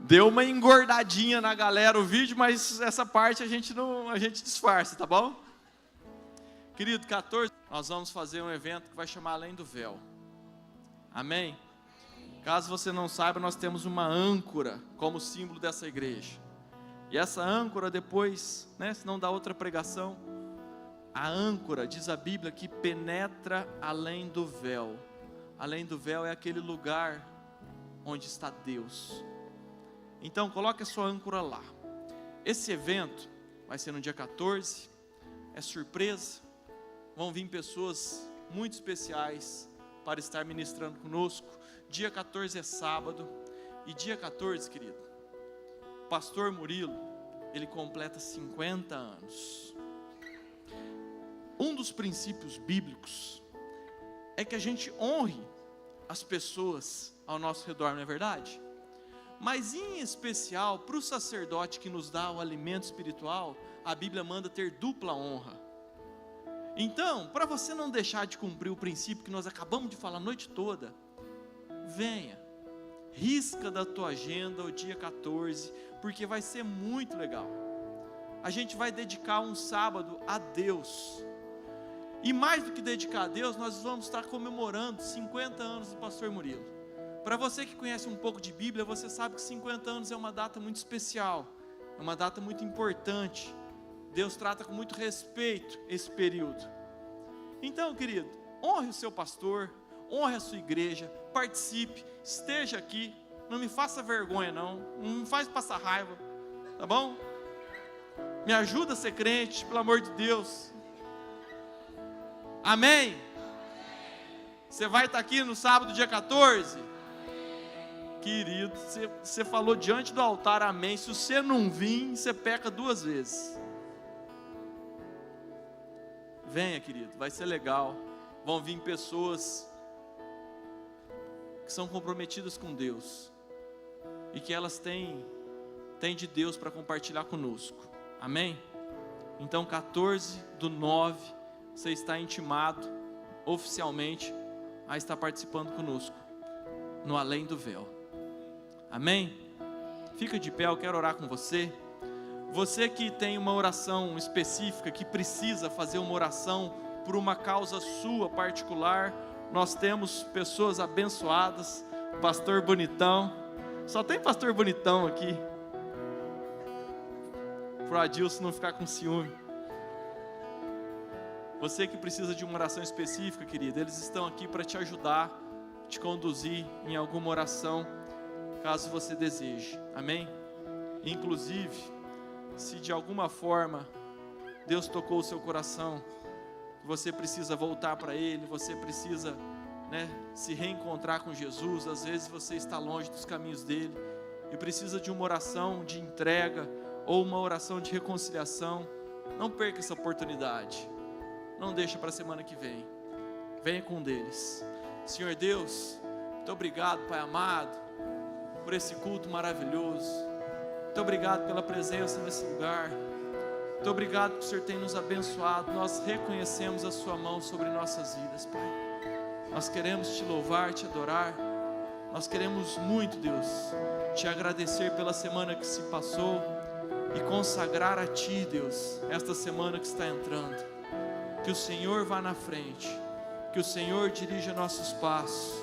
Deu uma engordadinha na galera o vídeo, mas essa parte a gente disfarça, tá bom? Querido, 14, nós vamos fazer um evento que vai chamar Além do Véu. Amém? Caso você não saiba, nós temos uma âncora como símbolo dessa igreja. E essa âncora depois, se não dá outra pregação, a âncora, diz a Bíblia, que penetra além do véu. Além do véu é aquele lugar onde está Deus. Então, coloque a sua âncora lá. Esse evento vai ser no dia 14, é surpresa. Vão vir pessoas muito especiais para estar ministrando conosco. Dia 14 é sábado. E dia 14, querido, Pastor Murilo, ele completa 50 anos. Um dos princípios bíblicos é que a gente honre as pessoas ao nosso redor, não é verdade? Mas em especial, para o sacerdote que nos dá o alimento espiritual, a Bíblia manda ter dupla honra. Então, para você não deixar de cumprir o princípio que nós acabamos de falar a noite toda, venha, risca da tua agenda o dia 14, porque vai ser muito legal. A gente vai dedicar um sábado a Deus. E mais do que dedicar a Deus, nós vamos estar comemorando 50 anos do Pastor Murilo. Para você que conhece um pouco de Bíblia, você sabe que 50 anos é uma data muito especial, é uma data muito importante. Deus trata com muito respeito esse período. Então, querido, honre o seu pastor, honre a sua igreja, participe, esteja aqui, não me faça vergonha não me faz passar raiva, tá bom? Me ajuda a ser crente, pelo amor de Deus. Amém? Você vai estar aqui no sábado, dia 14? Querido, você falou diante do altar amém. Se você não vir, você peca 2 vezes. Venha, querido, vai ser legal. Vão vir pessoas que são comprometidas com Deus e que elas têm de Deus para compartilhar conosco. Amém? Então 14/9, você está intimado oficialmente a estar participando conosco no Além do Véu. Amém? Fica de pé, eu quero orar com você. Você que tem uma oração específica, que precisa fazer uma oração por uma causa sua particular, nós temos pessoas abençoadas. Pastor Bonitão, só tem pastor Bonitão aqui, para o Adilson não ficar com ciúme. Você que precisa de uma oração específica, querido, eles estão aqui para te ajudar, te conduzir em alguma oração, caso você deseje. Amém? Inclusive, se de alguma forma Deus tocou o seu coração, você precisa voltar para Ele, você precisa se reencontrar com Jesus. Às vezes você está longe dos caminhos dele e precisa de uma oração de entrega ou uma oração de reconciliação. Não perca essa oportunidade, não deixa para a semana que vem. Venha com um deles. Senhor Deus, muito obrigado, Pai amado, por esse culto maravilhoso. Muito obrigado pela presença nesse lugar. Muito obrigado que o Senhor tem nos abençoado. Nós reconhecemos a sua mão sobre nossas vidas, Pai. Nós queremos te louvar, te adorar. Nós queremos muito, Deus, te agradecer pela semana que se passou e consagrar a Ti, Deus, esta semana que está entrando. Que o Senhor vá na frente, que o Senhor dirija nossos passos,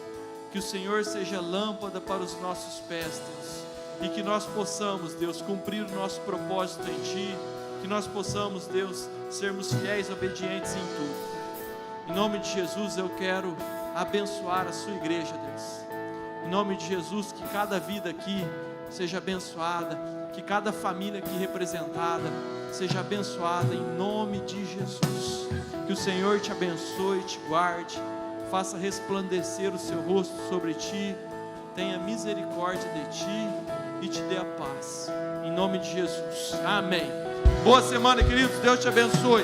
que o Senhor seja lâmpada para os nossos pés, Deus, e que nós possamos, Deus, cumprir o nosso propósito em Ti, que nós possamos, Deus, sermos fiéis e obedientes em tudo. Em nome de Jesus eu quero abençoar a sua igreja, Deus. Em nome de Jesus, que cada vida aqui seja abençoada, que cada família aqui representada seja abençoada em nome de Jesus. Que o Senhor te abençoe, te guarde, faça resplandecer o seu rosto sobre ti, tenha misericórdia de ti e te dê a paz. Em nome de Jesus. Amém. Boa semana, queridos. Deus te abençoe.